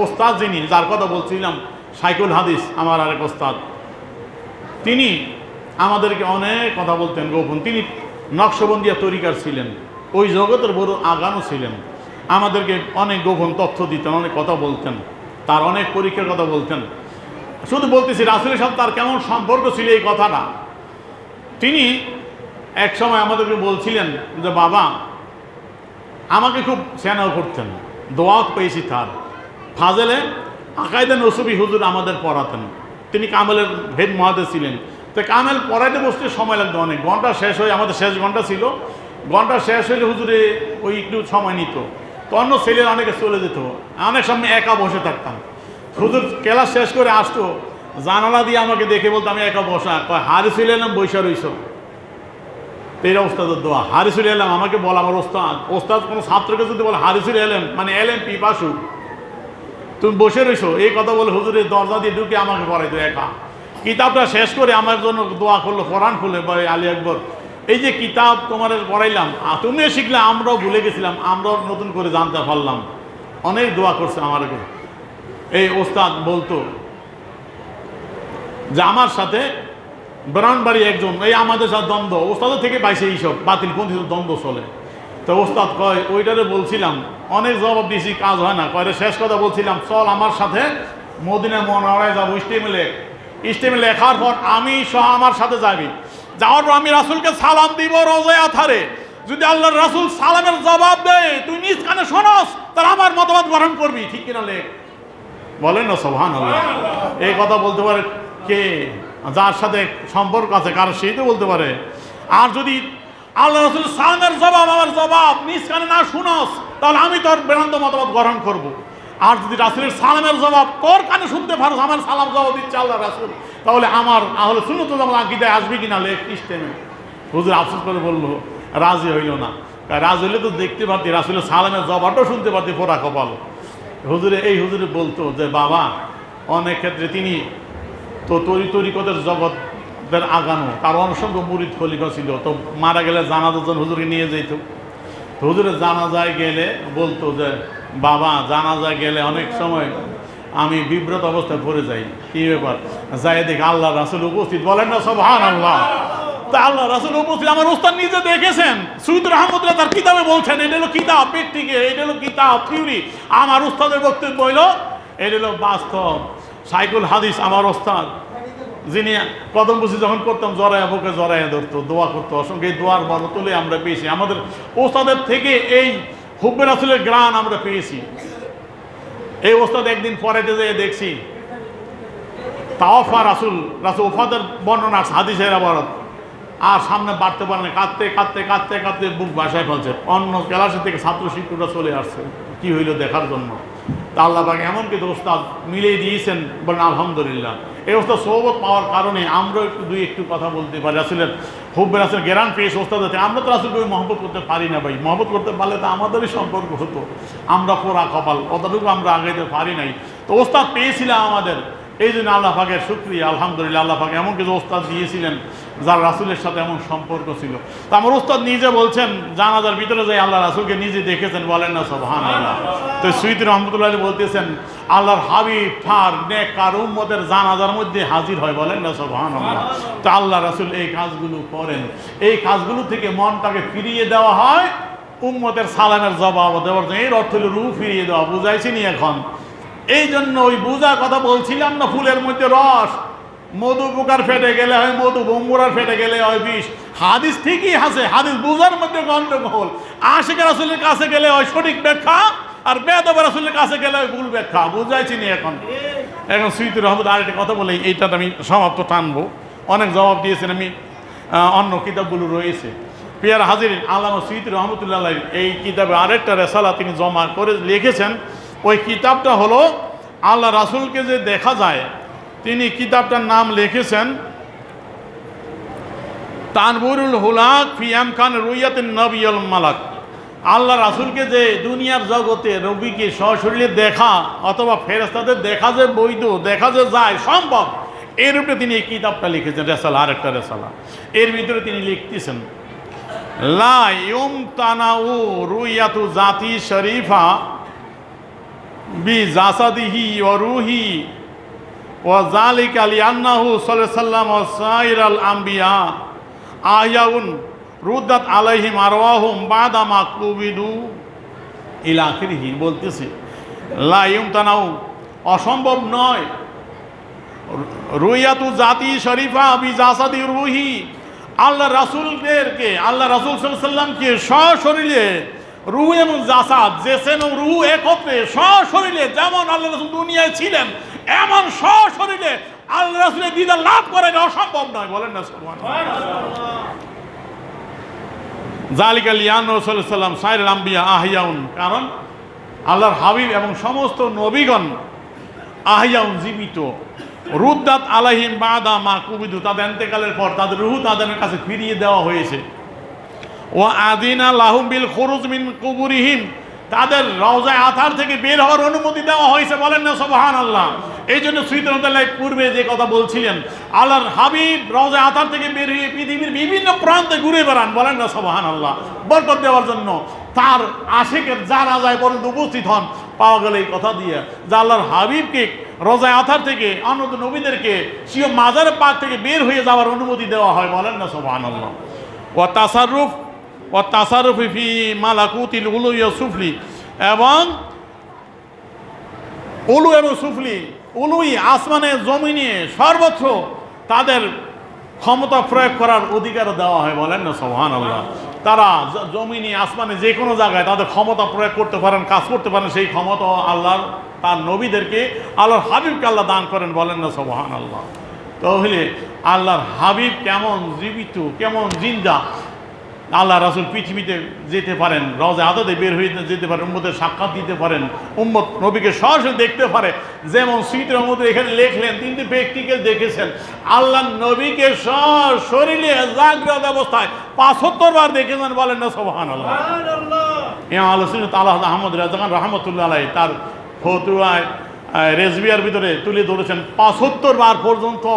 ওস্তাদ যিনি, যার কথা বলছিলাম, শাইখুল হাদিস আমার আরেক ওস্তাদ, তিনি আমাদেরকে অনেক কথা বলতেন গোপন। তিনি নকশবন্দিয়া তরিকার ছিলেন, ওই জগতের বড় আগানো ছিলেন। আমাদেরকে অনেক গোপন তথ্য দিতেন, অনেক কথা বলতেন, তার অনেক পরীক্ষার কথা বলতেন। শুধু বলতেছি রাসূলের সাথে তার কেমন সম্পর্ক ছিল এই কথাটা। তিনি এক সময় আমাদেরকে বলছিলেন যে বাবা, আমাকে খুব স্নেহ করতেন, দোয়াত পেয়েছি তার। ফাজেলে আকায়েদে নসবী হুজুর আমাদের পড়াতেন, তিনি কামেলের হেড মহাদেশ ছিলেন। তো কামেল পড়াইতে বসতে সময় লাগতো অনেক, ঘন্টা শেষ হয়ে, আমাদের শেষ ঘন্টা ছিল, ঘন্টা শেষ হইলে হুজুরে ওই একটু সময় নিত। তো তো অন্য ছেলেরা অনেকে চলে যেত, অনেক সময় একা বসে থাকতাম। হুজুর ক্লাস শেষ করে আসতো, জানালা দিয়ে আমাকে দেখে বলতো আমি একা বসা, কয় হারি চলে এলাম বৈশা রইছ। এই ওস্তাদের দোয়া, হারি চলে এলাম আমাকে বল আমার ওস্তাদ কোনো ছাত্রকে যদি বলে হারি চলে এলাম মানে এলেম পিপাসু, তুমি বসে রইছো, এই কথা বলে হুজুরের দরজা দিয়ে ঢুকে আমাকে পড়াইতো একা। কিতাবটা শেষ করে আমার জন্য দোয়া করলো, কোরআন খুলে আলী আকবর এই যে কিতাব তোমার পড়াইলাম, তুমিও শিখলে, আমরাও ভুলে গেছিলাম, আমরাও নতুন করে জানতে পারলাম। অনেক দোয়া করছে আমাকে। এই ওস্তাদ বলতো যে আমার সাথে ব্রাহ্মণবাড়ি একজন, এই আমাদের সাথে দ্বন্দ্ব, ওস্তাদের থেকে পাইছে এইসব বাতিল পন্থী দ্বন্দ্ব চলে। তো ওস্তাদ কয় ওইটারে বলছিলাম, অনেক জবাব দিয়েছি, কাজ হয় না, কয় শেষ কথা বলছিলাম চল আমার সাথে মদিনা মুনাওয়ারায় যাবো, ইস্টেমে লেখার পর আমি সহ আমার সাথে যাবি, যাওয়ার পর আমি রাসূলকে সালাম দিব রওজায়ে আতহারে, যদি আল্লাহর রাসূল সালামের জবাব দেয় তুই নিজ কানে শোনস, তাহলে আমার মতবাদ গ্রহণ করবি, ঠিক কিনা লেখ। বলেন না সুবহানাল্লাহ। এই কথা বলতে পারে কে? যার সাথে সম্পর্ক আছে, কার সেই তো বলতে পারে। আর যদি আল্লাহ রাসূল সালামের জবাব আমার জবাব নিজ কানে না শুনস, তাহলে আমি তোর বেদান্ত মতবাদ গ্রহণ করব। আর যদি রাসূলের সালামের জবাব তোর কানে শুনতে পারো, আমার সালাম জবাব দিচ্ছে আল্লাহ রাসূল, তাহলে আমার আহলে সুন্নাত ওয়াল জামাত আকীদায় আসবে কিনা লেখ ইস্তেমে। হুজুর আফসোস করে বলল রাজি হইল না। রাজি হইলে তো দেখতে পারতি, রাসূলের সালামের জবাবটাও শুনতে পারতি, পোড়া কপাল। হুজুরে বলতো যে বাবা অনেক ক্ষেত্রে তিনি তো তরিকতের জগতের আগানো, তার অসংখ্য মুরিদ খলিফা ছিল, তো মারা গেলে জানাজার জন্য হুজুরকে নিয়ে যেত। তো হুজুরের জানাজায় গেলে বলতো যে বাবা জানাজায় গেলে অনেক সময় আমি বিব্রত অবস্থায় পড়ে যাই, কি ব্যাপার, যাই দেখি আল্লাহ রাসূল উপস্থিত। বলেন না সুবহানাল্লাহ। তা আল্লাহ রাসূল উপস্থিত আমার উস্তাদ নিজে দেখেছেন, সৈয়দ রহমতুল্লাহ তার কিতাবে বলছেন, এটা হলো কিতাব ব্যক্তিকে, এটা হলো কিতাব থিওরি। আমার উস্তাদের বক্তব্য হইল এটা হলো বাস্তব। সাইকুল হাদিস আমার ওস্তাদ, যিনি কদম বসি যখন করতাম জড়াইয়া বুকে জড়াইয়া ধরতো, দোয়া করতো অসংখ্য, এই দোয়ার বরকতে আমরা পেয়েছি। আমাদের ওস্তাদের থেকে এই হুব্বে রাসূলের গ্রাণ আমরা পেয়েছি। এই ওস্তাদ একদিন পরেতে যেয়ে দেখছি তাওফা রাসূল ওফাদের বর্ণনা হাদিসের আবারত, আর সামনে বাড়তে পারে না, কাঁদতে কাঁদতে কাঁদতে কাঁদতে বুক ভাসায় ফেলছে। অন্য ক্লাসের থেকে ছাত্র শিক্ষকরা চলে আসছে কি হইল দেখার জন্য। তা আল্লাহ পাক এমন কিছু ওস্তাদ মিলিয়ে দিয়েছেন, বলেন আলহামদুলিল্লাহ। এই ওস্তাদ সোহবত পাওয়ার কারণে আমরাও একটু কথা বলতে পারি। রাসূলের হুব্বে রাসূলের জ্ঞান পেয়েছি ওস্তাদ আছে। আমরা তো রাসূলকে মহব্বত করতে পারি না ভাই, মহব্বত করতে পারলে তো আমাদেরই সম্পর্ক হতো। আমরা পোড়া কপাল, অতটুকু আমরা আগাইতে পারি নাই। তো ওস্তাদ পেয়েছিলাম আমাদের, এই জন্য আল্লাহ পাকের শুকরিয়া আলহামদুলিল্লাহ। আল্লাহ পাক এমন কিছু ওস্তাদ দিয়েছিলেন যার রাসূলের সাথে এমন সম্পর্ক ছিল। তা আমার ওস্তাদ নিজে বলছেন জানাজার ভিতরে যাই আল্লাহ রাসূলকে নিজে দেখেছেন, বলেন না সুবহানাল্লাহ। তো সৈয়দ রহমতুল্লাহ বলতেছেন আল্লাহর হাবিব ঠার নেককার উম্মতের জানাজার মধ্যে হাজির হয়, বলেন না সুবহানাল্লাহ। তো আল্লাহ রাসূল এই কাজগুলো করেন, এই কাজগুলো থেকে মনটাকে ফিরিয়ে দেওয়া হয় উম্মতের সালামের জবাব দেওয়ার জন্য। এর অর্থ হলো রূহ ফিরিয়ে দেওয়া, বুঝাইছি নি এখন? এই জন্য ওই বুঝার কথা বলছিলাম না, ফুলের মধ্যে রস, মধু পোকার ফেটে গেলে হয় মধু, বম্বুরার ফেটে গেলে হয় বিষ। হাদিস ঠিকই আছে, হাদিস বুঝার মধ্যে গন্ডগোল। আশিকের রাসূলের কাছে গেলে হয় সঠিক ব্যাখ্যা, আর বেয়াদব রাসূলের কাছে গেলে হয় ভুল ব্যাখ্যা, বুঝাইছি নি এখন? এখন সৈয়দ রহমত আরেকটা কথা বলে এইটা আমি সমাপ্ত টানবো। অনেক জবাব দিয়েছেন, আমি অন্য কিতাবগুলো রয়েছে। পিয়ার হাজিরিন, আল্লামা সৈয়দ রহমতুল্লাহ এই কিতাবে আরেকটা রেসালা তিনি জমা করে লিখেছেন। ওই কিতাবটা হলো আল্লাহ রাসূলকে যে দেখা যায়, তিনি কিতাবটার নাম লিখেছেন তানবুরুল হুলাক ফি আমকান রুইয়াতিন নবী ওয়াল মালাক। আল্লাহ রাসূলকে যে দুনিয়ার জগতে নবীকে সশরীরে দেখা অথবা ফেরেশতাদের দেখা যে বৈধ, দেখা যে যায় সম্ভব, এর উপরে তিনি এই কিতাবটা লিখেছেন, রেসালা, আরেকটা রেসালা। এর ভিতরে তিনি লিখতেছেন লা ইউমতানাউ রুইয়াতু জাতি শরীফা বি জাসাদিহি ওয়া রুহি ওয়া যালিকা লিআন্নাহু সাল্লাল্লাহু আলাইহি ওয়াসাল্লাম ওয়া সাইরাল আম্বিয়া আহয়াউন রুদ্দাত আলাইহিম আরওয়াহুম বাদা মা কুবিদু ইলা আখিরিহি। বলতেছে লা ইউমতানাউ, অসম্ভব নয়, রুইয়াতু জাতি শরীফা বি জাসাদি রুহি, আল্লাহ রাসূলদেরকে, আল্লাহ রাসূল সাল্লাল্লাহু আলাইহি ওয়াসাল্লামকে সশরীরে রূহ এবং জাসাদ, জেসেন ও রূহ একত্রে সশরীরে, যেমন আল্লাহ রাসূল দুনিয়ায় ছিলেন এমন সশরীরে আল্লাহ রাসূলের দিদার লাভ করা অসম্ভব নয়, বলেন না সুবহানাল্লাহ। যালিকা লিআন্নাহু সাল্লাল্লাহু আলাইহি ওয়াসাল্লাম সাইরুল আম্বিয়া আহয়াউন, কারণ আল্লাহর হাবিব এবং সমস্ত নবীগণ আহিয়াউন জীবিত, রুদ্দাত আলাইহিম বাদা মা কুবিদু, তাদের ইন্তেকালের পর তাদের রূহ তাদের কাছে ফিরিয়ে দেওয়া হয়েছে। ওয়া আদিনা লাহুম বিল খুরুজ মিন কুবুরিহিম, তাদের রওজায়ে আতার থেকে বের হওয়ার অনুমতি দেওয়া হয়েছে, বলেন না সুবহানাল্লাহ। এই জন্য সুইদরতাল্লাহ পূর্বে যে কথা বলছিলেন, আল্লাহর হাবিব রওজায়ে আতার থেকে বের হয়ে পৃথিবীর বিভিন্ন প্রান্তে ঘুরে বেড়ান, বলেন না সুবহানাল্লাহ, বরকত দেওয়ার জন্য। তার আশিকের যারা যায় পর্যন্ত উপস্থিত হন, পাওয়া গেল এই কথা দিয়ে যে আল্লাহর হাবিবকে রওজায়ে আতার থেকে অন্যান্য নবীদেরকে সিও মাজার পাক থেকে বের হয়ে যাওয়ার অনুমতি দেওয়া হয়, বলেন না সুবহানাল্লাহ। ওয়া তাসাররুফি ফি মালাকুতিল উলুই ওয়া সুফলি, এবং উলু এবং সুফলি, উলুই আসমানে জমিনে সর্বত্র তাদের ক্ষমতা প্রয়োগ করার অধিকার দেওয়া হয়, বলেন না সুবহানাল্লাহ। তারা জমিনে আসমানে যে কোনো জায়গায় তাদের ক্ষমতা প্রয়োগ করতে পারেন, কাজ করতে পারেন, সেই ক্ষমতা আল্লাহর তার নবীদেরকে আল্লাহর হাবিবকে আল্লাহ দান করেন, বলেন না সুবহানাল্লাহ। তাহলে আল্লাহর হাবিব কেমন জীবিত, কেমন জিন্দা। আল্লাহ রাসূল পৃথিবীতে যেতে পারেন, রওজায়ে আতাতে বের হয়ে যেতে পারেন, উম্মতের সাক্ষাৎ দিতে পারেন, উম্মত নবীকে সরাসরি দেখতে পারে। যেমন সুইতের মধ্যে এখানে লেখলেন, তিনি তো প্র্যাকটিক্যাল দেখেছেন, আল্লাহ নবীকে শরীরে জাগ্রত অবস্থায় ৭৫ বার দেখেছেন, বলেন না সুবহানাল্লাহ। ইমাম আল-সুন্নাত আল্লাহ আহমদ রাজা খান রহমতুল্লাহ আলাইহি তার ফতুয়ায় রেজবিয়ার ভিতরে তুলে ধরেছেন ৭৫ বার পর্যন্ত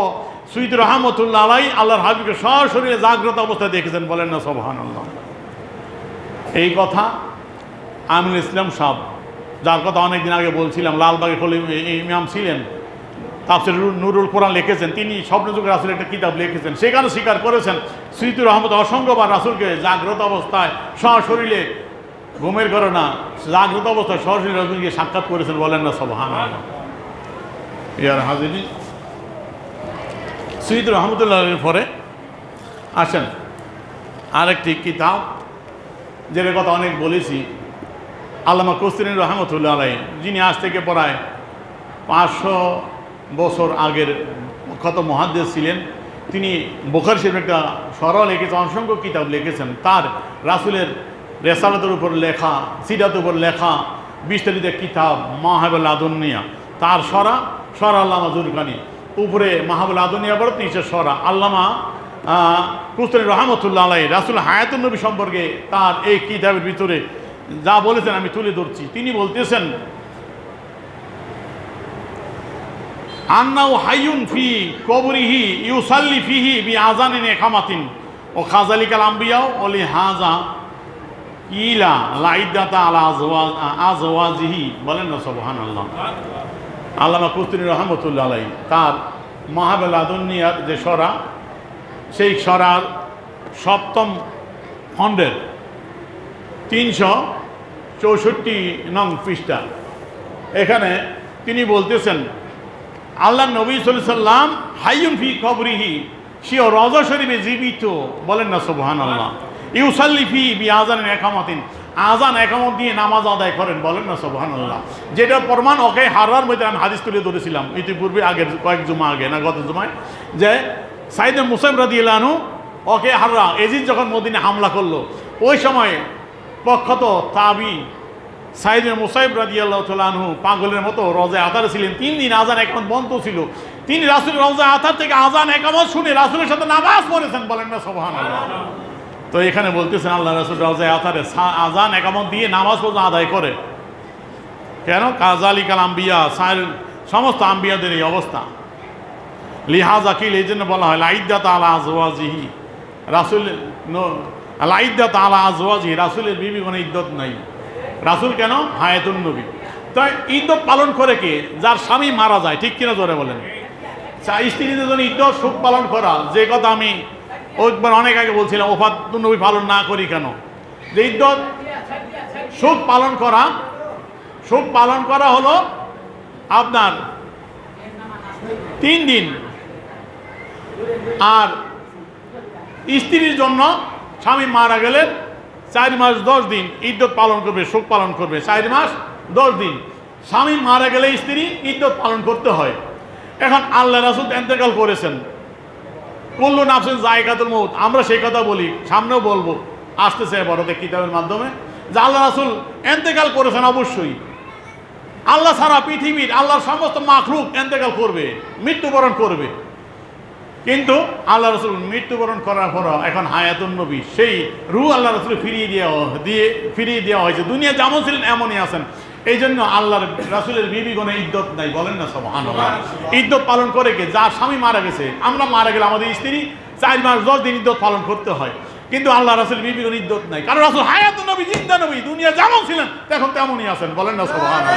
সুইদ রহমতুল্লাহ আলাইহি আল্লাহর হাবিবকে সশরীরে জাগ্রত অবস্থায় দেখেছেন, বলেন না সুবহানাল্লাহ। এই কথা আমিনুল ইসলাম সাহেব, যার কথা অনেকদিন আগে বলছিলাম, লালবাগে খলিফ ইমাম ছিলেন, তাফসীর নুরুল কোরআন লিখেছেন, তিনি স্বপ্নযুগের রাসূলের একটা কিতাব লিখেছেন, সেখানে স্বীকার করেছেন সুইদুর রহমত অসংখ্যবার রাসূলকে জাগ্রত অবস্থায় সশরীরে, ঘুমের ঘরে না, জাগ্রত অবস্থায় সশরীরে রাসূলকে সাক্ষাৎ করেছেন, বলেন না সুবহানাল্লাহ। ইয়ার হাজিরি, সুইদ রহমতুল্লাহের পরে আসেন আরেকটি কিতাব, যেটার কথা অনেক বলেছি, আল্লামা কস্তুরী রহমতুল্লাহ আলাইহি, যিনি আজ থেকে প্রায় ৫০০ বছর আগের কত মুহাদ্দিস ছিলেন। তিনি বুখারী শরীফের একটা সরহ লিখেছেন, অসংখ্য কিতাব লিখেছেন। তার রাসূলের রেসালাতের উপর লেখা, সিরাতের উপর লেখা বিস্তারিত কিতাব মাহাবুল আদুনিয়া, তার সরা আল্লামা জুরকানি, উপরে মাহাবুল আদুনিয়া বড়, নিচে সরা। আল্লামা কস্তুরী রহমতুল্লাহ আলাইহি রাসূল হায়াতুন নবী সম্পর্কে তার এই কিতাবের ভিতরে যা বলেছেন আমি তুলে ধরছি। তিনি বলতেছেন, আন্নাহু হাইয়ুন ফি কবরিহি ইউসাল্লি ফিহি বিআযানিন ইকামাতিন ও খাযালিকাল আম্বিয়া ওয়া লিহাযা ইলা লাইদাতা আলা আজওয়াজিহি, বলেন না সুবহানাল্লাহ। আল্লামা কস্তুরী রহমতুল্লাহ আলাইহি তার মাহাবুল আদুনিয়ার যে সরা, সেই সরার ৭ম খণ্ডের ৩৬৪ নং পৃষ্ঠা, এখানে তিনি বলতেছেন, আল্লাহ নবী সাল্লাল্লাহু আলাইহি সাল্লাম হাইয়ুন ফি কবরিহি, সে রওজা শরীফে জীবিত, বলেন না সুবহানাল্লাহ। ইউসাল্লি ফি বিআযানিন ইকামাতিন, আজান একামত দিয়ে নামাজ আদায় করেন, বলেন না সুবহানাল্লাহ। যেটা প্রমাণ ওকে হারার মধ্যে আমি হাদিস তুলে ধরেছিলাম ইতিপূর্বে, আগের কয়েক জুমা আগে না গত জুমায়, যে সাইদ মুসাইব রাদিয়াল্লাহু আনহু ওকে হাররা এজিদ যখন মদিনায় হামলা করলো, ওই সময় প্রখ্যাত তাবি সাইদ মুসাইব রাদিয়াল্লাহু তাআলা আনহু পাগলের মতো রওজায়ে আতারে ছিলেন। ৩ দিন আজান একামত বন্ধ ছিল। তিনি রাসূলের রওজায়ে আতার থেকে আজান একামত শুনে রাসূলের সাথে নামাজ পড়েছেন, বলেন না সুবহানাল্লাহ। তো এখানে বলতেছেন আল্লাহ রাসূল রওজায়ে আতারে আজান একামত দিয়ে নামাজ পর্যন্ত আদায় করে। কেন? কাযালিকাল আম্বিয়া, সমস্ত আম্বিয়াদের এই অবস্থা। লিহাযা কিল, এই জন্য বলা হয় লাইদাতা আলা আজওয়াজিহি, রাসূল লাইদাতা আলা আজওয়াজিহি, রাসূলের বিবিগণের ইদ্যত নাই। রাসূল কেন? হায়াতুন নবী। তাই ইদ্যত পালন করে কে? যার স্বামী মারা যায়, ঠিক কিনা জোরে বলেন। স্ত্রীদের জন্য ইদ্যত সুখ পালন করা, যে কথা আমি ওইবার অনেক আগে বলছিলাম, ওফাতুন নবী পালন না করি কেন? যে ইদ্যত সুখ পালন করা হলো আপনার 3 দিন, আর স্ত্রীর জন্য স্বামী মারা গেলে 4 মাস 10 দিন ইদ্যত পালন করবে, শোক পালন করবে। 4 মাস 10 দিন স্বামী মারা গেলে স্ত্রী ইদ্যত পালন করতে হয়। এখন আল্লাহ রাসূল ইন্তেকাল করেছেন, কুল্লু নাফসিন যায়কাতুল মউত, আমরা সেই কথা বলি, সামনেও বলবো, আসতেছে বড়দের কিতাবের মাধ্যমে, যে আল্লাহ রাসূল ইন্তেকাল করেছেন অবশ্যই, আল্লাহ সারা পৃথিবীর আল্লাহর সমস্ত মাখলুক ইন্তেকাল করবে, মৃত্যুবরণ করবে, কিন্তু আল্লাহ রসুল মৃত্যুবরণ করার পর এখন হায়াতুন নবী সেই রূহ আল্লাহ রসুল ফিরিয়ে দেওয়া হয়েছে। দুনিয়া যেমন ছিলেন এমনই আছেন। এই জন্য আল্লাহর রাসূলের বিবিগণে ইদ্যত নাই, বলেন না সুবহানাল্লাহ। ইদ্যত পালন করে কে? যার স্বামী মারা গেছে, আমরা মারা গেলে আমাদের স্ত্রী 4 মাস 10 দিন ইদ্যত পালন করতে হয়, কিন্তু আল্লাহ রাসূল বিবিগণ ইদ্যত নাই, কারণ রাসূল হায়াতুন নবী, জিন্দা নবী, দুনিয়া যেমন ছিলেন এখন তেমনই আছেন, বলেন না সুবহানাল্লাহ।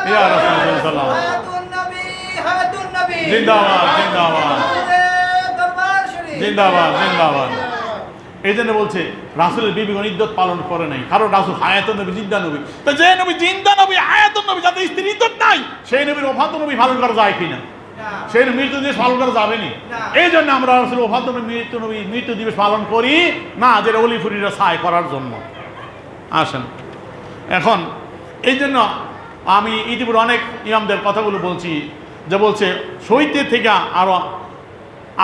ইয়া রাসূলুল্লাহ জিন্দাবাদ জিন্দাবাদ জিন্দাবাদ জিন্দাবাদ। এই জন্য বলছে রাসূলের বিবিগণ ইদ্যত পালন করে নাই, কারণ রাসূল হায়াতুন নবী, জিন্দা নবী। তো যে নবী জিন্দা নবী, হায়াতুন নবী, যাতে স্ত্রীর ইদ্যত নাই, সেই নবীর ওফাতুন নবী পালন করা যায় কিনা? সেই মৃত্যু দিবস পালন করা যাবে না। এই জন্য আমরা রাসূল ওফাতুন নবী, মৃত্যু দিবস পালন করি না, যেটা ওলি ফুরিরা সায় করার জন্য। আসেন এখন, এই জন্য আমি ইতিপূর্বে অনেক ইমামদের কথাগুলো বলছি, যে বলছে শহীদদের থেকে আরো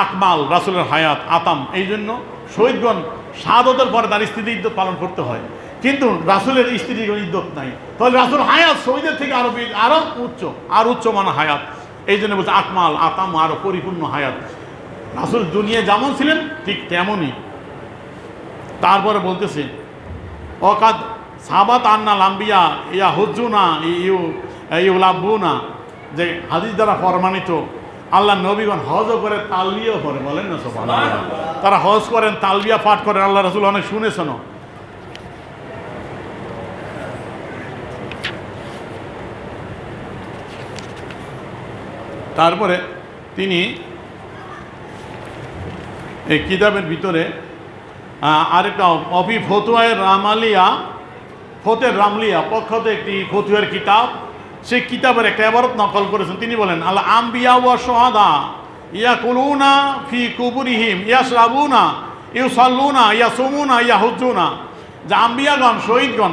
আকমাল রাসূলের হায়াত আতাম। এই জন্য শহীদগণ শাহাদাতের পরে তার স্ত্রীর ইদ্যত পালন করতে হয়, কিন্তু রাসূলের স্ত্রীর ইদ্যত নাই। তাহলে রাসূল হায়াত শহীদের থেকে আরো উচ্চ মানের হায়াত। এই জন্য বলছে আকমাল আতাম, আরো পরিপূর্ণ হায়াত। রাসূল দুনিয়া যেমন ছিলেন ঠিক তেমনই। তারপরে বলতেছে অকাদ সাহাবাত আন্না লাম্বিয়া ইয়া হুজ্জুনা ইউ লাব্বুনা, যে হাদিস দ্বারা প্রমাণিত আল্লাহ নবীগণ হজও করে, তালবিয়াও করে, বলেন না সুবহানাল্লাহ। তারা হজ করেন, তালবিয়া পাঠ করেন, আল্লাহ রাসূল অনেক শুনেছেন। তারপরে তিনি এই কিতাবের ভিতরে আরেকটা অফি ফতুয়ায় রামালিয়া, ফতের রামলিয়া পক্ষতে একটি ফতুয়ার কিতাব, সেই কিতাবের একটা ইবারত নকল করেছেন। তিনি বলেন আল আম্বিয়া ওয়া শুহাদা ইয়াকুলুনা ফি কুবুরিহিম ইয়াশরাবুনা ইউসাল্লুনা ইয়াসুমুনা ইয়াহুজ্জুনা, যে আম্বিয়াগণ শহীদগণ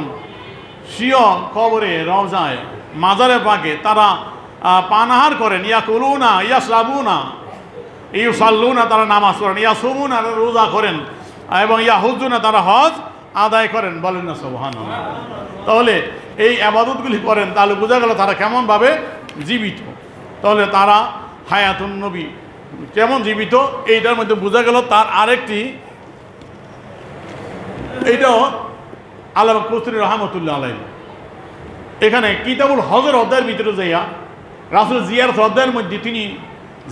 স্বীয় কবরে, রওজায়, মাজারে পাকে তারা পানাহার করেন, ইয়াকুলুনা ইয়াশরাবুনা ইউসাল্লুনা, তারা নামাজ পড়েন, ইয়াসুমুনা রোজা করেন, এবং ইয়াহুজ্জুনা তারা হজ আদায় করেন, বলেন না সুবহানাল্লাহ। তাহলে এই আবাদতগুলি করেন, তাহলে বোঝা গেল তারা কেমনভাবে জীবিত। তাহলে তারা হায়াতুন নবী কেমন জীবিত, এইটার মধ্যে বোঝা গেল। তার আরেকটি, এইটাও আল্লামা কস্তুরী রহমতুল্লাহ আলাইহি এখানে কিতাবুল হজের অধ্যায়ের ভিতরে যাইয়া রাসূল জিয়ারত অধ্যায়ের মধ্যে, তিনি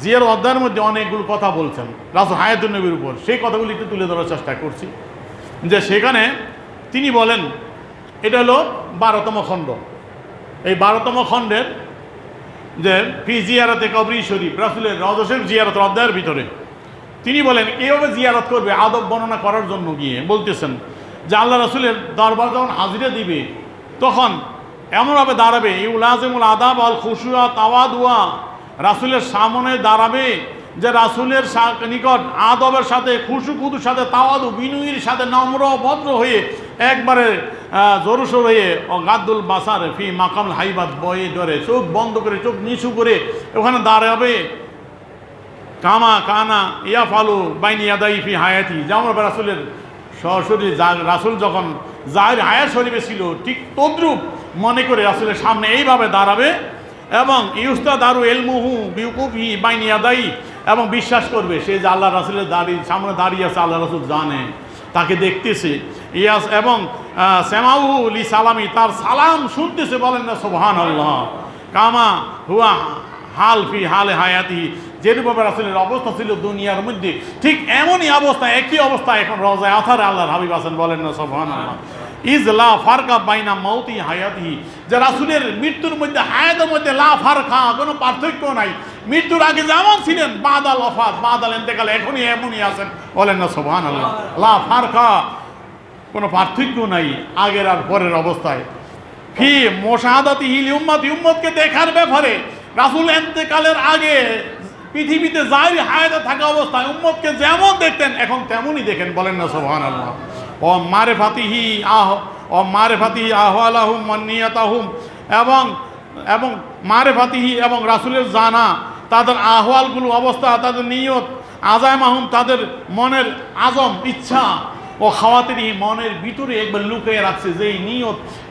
জিয়ারত অধ্যায়ের মধ্যে অনেকগুলো কথা বলছেন রাসূল হায়াতুন নবীর উপর। সেই কথাগুলি একটু তুলে ধরার চেষ্টা করছি। যে সেখানে তিনি বলেন, এটা হলো 12তম খণ্ড। এই 12তম খণ্ডের যে ফি জিয়ারতে কবরি শরীফ, রাসূলের রওজা শরীফ জিয়ারতের অধ্যায়ের ভিতরে তিনি বলেন এইভাবে জিয়ারত করবে আদব বর্ণনা করার জন্য গিয়ে বলতেছেন যে আল্লাহ রাসূলের দরবার যখন হাজিরা দিবে তখন এমনভাবে দাঁড়াবে, ইউলাজিমুল আদাব আল খুশুয়া তাওয়াদুয়া, রাসূলের সামনে দাঁড়াবে যে রাসূলের নিকট আদবের সাথে, খুশুখুদুর সাথে, তাওয়াদু বিনয়ীর সাথে, নম্র ভদ্র হয়ে, একবারে জোরসোর হয়ে, গাদ্দুল বাসার ফি মাকাম হাইবাত, বয়ে ধরে চোখ বন্ধ করে, চোখ নিচু করে ওখানে দাঁড়াবে। কামা কানা ইয়া ফালু বাইনি ইয়াদাই ফি হায়াতি, যেমন রাসূলের সরাসরি রাসূল যখন জাহির হায়াত শরীফে ছিল ঠিক তদ্রূপ মনে করে রাসূলের সামনে এইভাবে দাঁড়াবে, এবং ইউস্তাদারু ইলমুহু বিউকুফি বাইনি ইয়াদাই, এবং বিশ্বাস করবে সে যে আল্লাহ রাসূলের সামনে দাঁড়িয়ে আছে, আল্লাহ রাসূল জানে, তাকে দেখতেছে। ইয়াস, এবং সেমাউ লি সালামি, তার সালাম শুনতেছে, বলেন না সুবহানাল্লাহ। কামা হুয়া হাল ফি হালে হায়াতি, যেরূপভাবে রাসূলের অবস্থা ছিল দুনিয়ার মধ্যে ঠিক এমনই অবস্থা, একই অবস্থা এখন রওজায়ে আথারে আল্লাহর হাবিব আছেন, বলেন না সুবহানাল্লাহ। ইজলা ফারকা বাইনা মাউতি হায়াতি, যে রাসূলের মৃত্যুর মধ্যে, হায়াতের মধ্যে লা ফারকা, কোনো পার্থক্য নাই। মৃত্যুর আগে যেমন ছিলেন, বাদাল ওয়াফাত, বাদাল ইন্তেকাল, এখনই এমনই আছেন, বলেন না সুবহানাল্লাহ। লা ফারকা, কোনো পার্থক্য নাই আগের আর পরের অবস্থায়। ফি মুশাহাদাতিহি লিউম্মতি, উম্মতকে দেখার ব্যাপারে রাসূল ইন্তেকালের আগে পৃথিবীতে জাহির হায়াতে থাকা অবস্থায় উম্মতকে যেমন দেখতেন এখন তেমনই দেখেন, বলেন না সুবহানাল্লাহ। ও মারিফাতিহি আহওয়ালাহুম ওয়া নিয়াতাহুম, এবং মারিফাতিহি, এবং রাসূলের জানা তাদের আহওয়ালগুলো, অবস্থা, তাদের নিয়ত, আজায়মাহুম, তাদের মনের আজম, ইচ্ছা, ও খাওয়াতেরই মনের ভিতরে একবার লুকিয়ে রাখছে যে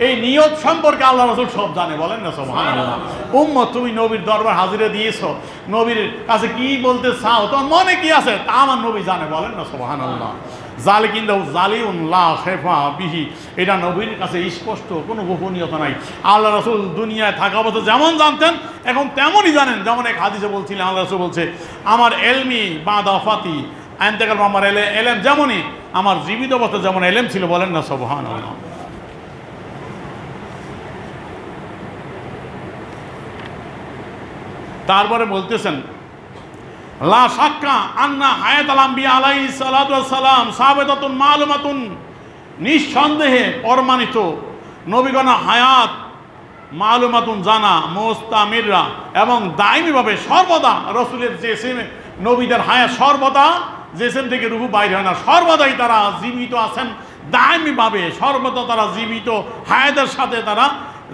এই নিয়ত সম্পর্কে আল্লাহ রাসূল সব জানে, বলেন না সুবহানাল্লাহ। উম্মত, তুমি নবীর দরবার হাজিরা দিয়েছো, নবীর কাছে কি বলতে চাও, তোমার মনে কি আছে তা আমার নবী জানে, বলেন না সুবহানাল্লাহ। জালিকিন্দাহু জালিউন লা খাফা বিহি, এটা নবীর কাছে স্পষ্ট, কোনো গোপনীয়তা নাই। আল্লাহ রাসূল দুনিয়ায় থাকা অবস্থা যেমন জানতেন এখন তেমনই জানেন। যেমন এক হাদিসে বলছিলেন, আল্লাহ রাসূল বলছে, আমার এলমি বাদা ওয়াফাতি, ইন্তেকাল আমার এলেম যেমনই আমার জীবিত অবস্থা যেমন এলেম ছিল, বলেন না সুবহানাল্লাহ। তারপরে বলতেছেন, লা শাক্কা আন্না হায়াতুল আম্বিয়া আলাইহিস সালাতু ওয়াস সালাম সাবিতাতুন মালুমাতুন, নিঃসন্দেহে প্রমাণিত নবীগণের হায়াত মালুমাতুন জানা মুস্তামিররা এবং দায়মিভাবে সর্বদা রসুলের জেসেমে নবীদের হায়াত সর্বদা জেসেম থেকে রূহ বাইরে হয় না, সর্বদাই তারা জীবিত আছেন দায়মিভাবে, সর্বদা তারা জীবিত হায়াতের সাথে তারা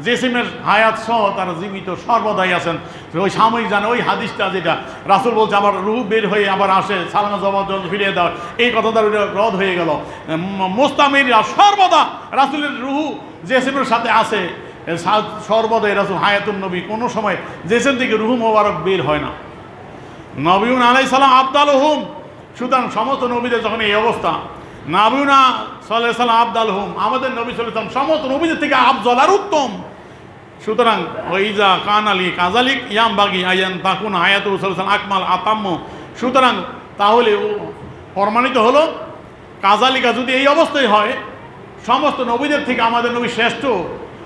জেসিমের হায়াত সহ তারা জীবিত সর্বদাই আছেন। ওই সাময়িক জানে ওই হাদিসটা যেটা রাসূল বলছে আবার রূহ বের হয়ে আবার আসে, সালামা জবাব ফিরিয়ে দেওয়া, এই কথাটা রদ হয়ে গেল। মুস্তামিররা সর্বদা রাসূলের রূহ জেসিমের সাথে আছে সর্বদাই। রাসূল হায়াতুন নবী, কোনো সময় জেসিম থেকে রূহ মোবারক বের হয় না। নবীউন আলাইহিস সালাম আফদালুহুম, সুতরাং সমস্ত নবীদের যখন এই অবস্থা, নবীনা সাল্লাল্লাহু আলাইহি সাল্লাম আফদালুহুম, আমাদের নবী সাল্লাল্লাহু আলাইহি সাল্লাম সমস্ত নবীদের থেকে আফজল আর উত্তম। সুতরাং ওইজা কান আলী কাজালিক ইয়াম বাগি আয়ান তাকুন হায়াতু সাল্লাল্লাহু আলাইহি সাল্লাম আকমাল আতাম্ম, সুতরাং তাহলে প্রমাণিত হলো কাজালিকা, যদি এই অবস্থায় হয় সমস্ত নবীদের থেকে আমাদের নবী শ্রেষ্ঠ,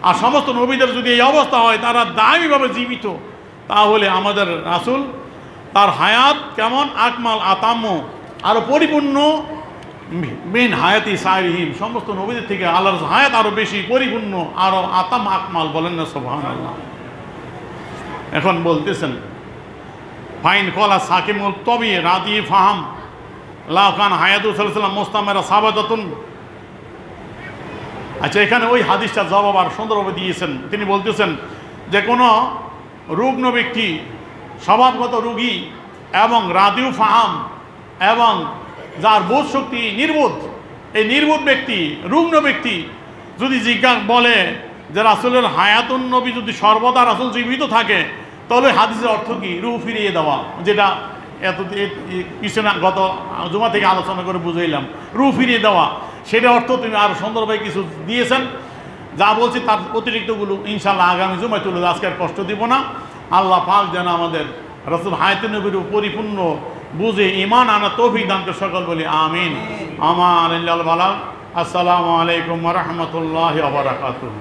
আর সমস্ত নবীদের যদি এই অবস্থা হয় তারা দায়ীভাবে জীবিত, তাহলে আমাদের রাসূল তার হায়াত কেমন আকমাল আতাম্ম, আরও পরিপূর্ণ, মিন হায়াতি সাইরিহিম, সমস্ত নবীদের থেকে আল্লাহর হায়াত আরও বেশি পরিপূর্ণ, আরও আতাম আকমাল, বলেন না সুবহানাল্লাহ। এখন বলতেছেন, ফাইন কলা সাকিমুল তবি রাদি ফাহাম লা কান হায়াতু সাল্লাল্লাহু আলাইহি ওয়াসাল্লাম মুস্তামিরা সাবাতাতুন। আচ্ছা, এখানে ওই হাদিসটার জবাব আর সুন্দরভাবে দিয়েছেন। তিনি বলতেছেন যে কোনো রুগ্ন ব্যক্তি, স্বভাবগত রোগী এবং রাদিউ ফাহাম এবং যার বোধ শক্তি নির্বোধ, এই নির্বোধ ব্যক্তি, রুগ্ন ব্যক্তি যদি জিজ্ঞাসা বলে যে রাসূলের হায়াতুন নবী যদি সর্বদা রাসূল জীবিত থাকে, তাহলে হাদিসের অর্থ কি? রূহ ফিরিয়ে দেওয়া, যেটা এত পিছনে গত জুমা থেকে আলোচনা করে বুঝাইলাম, রূহ ফিরিয়ে দেওয়া, সেটা অর্থ তুমি আরও সুন্দরভাবে কিছু দিয়েছেন। যা বলছি তার অতিরিক্তগুলো ইনশাআল্লাহ আগামী জুমায় তুলে, আজকে আর কষ্ট দিব না। আল্লাহ পাক যেন আমাদের রাসূল হায়াতুন নবীর পরিপূর্ণ বুঝে ঈমান আনা তৌফিক দান করে, সকল বলি আমিন। আমার আল্লাহ বালা। আসসালামু আলাইকুম ওয়া রাহমাতুল্লাহি ওয়া বারাকাতুহু।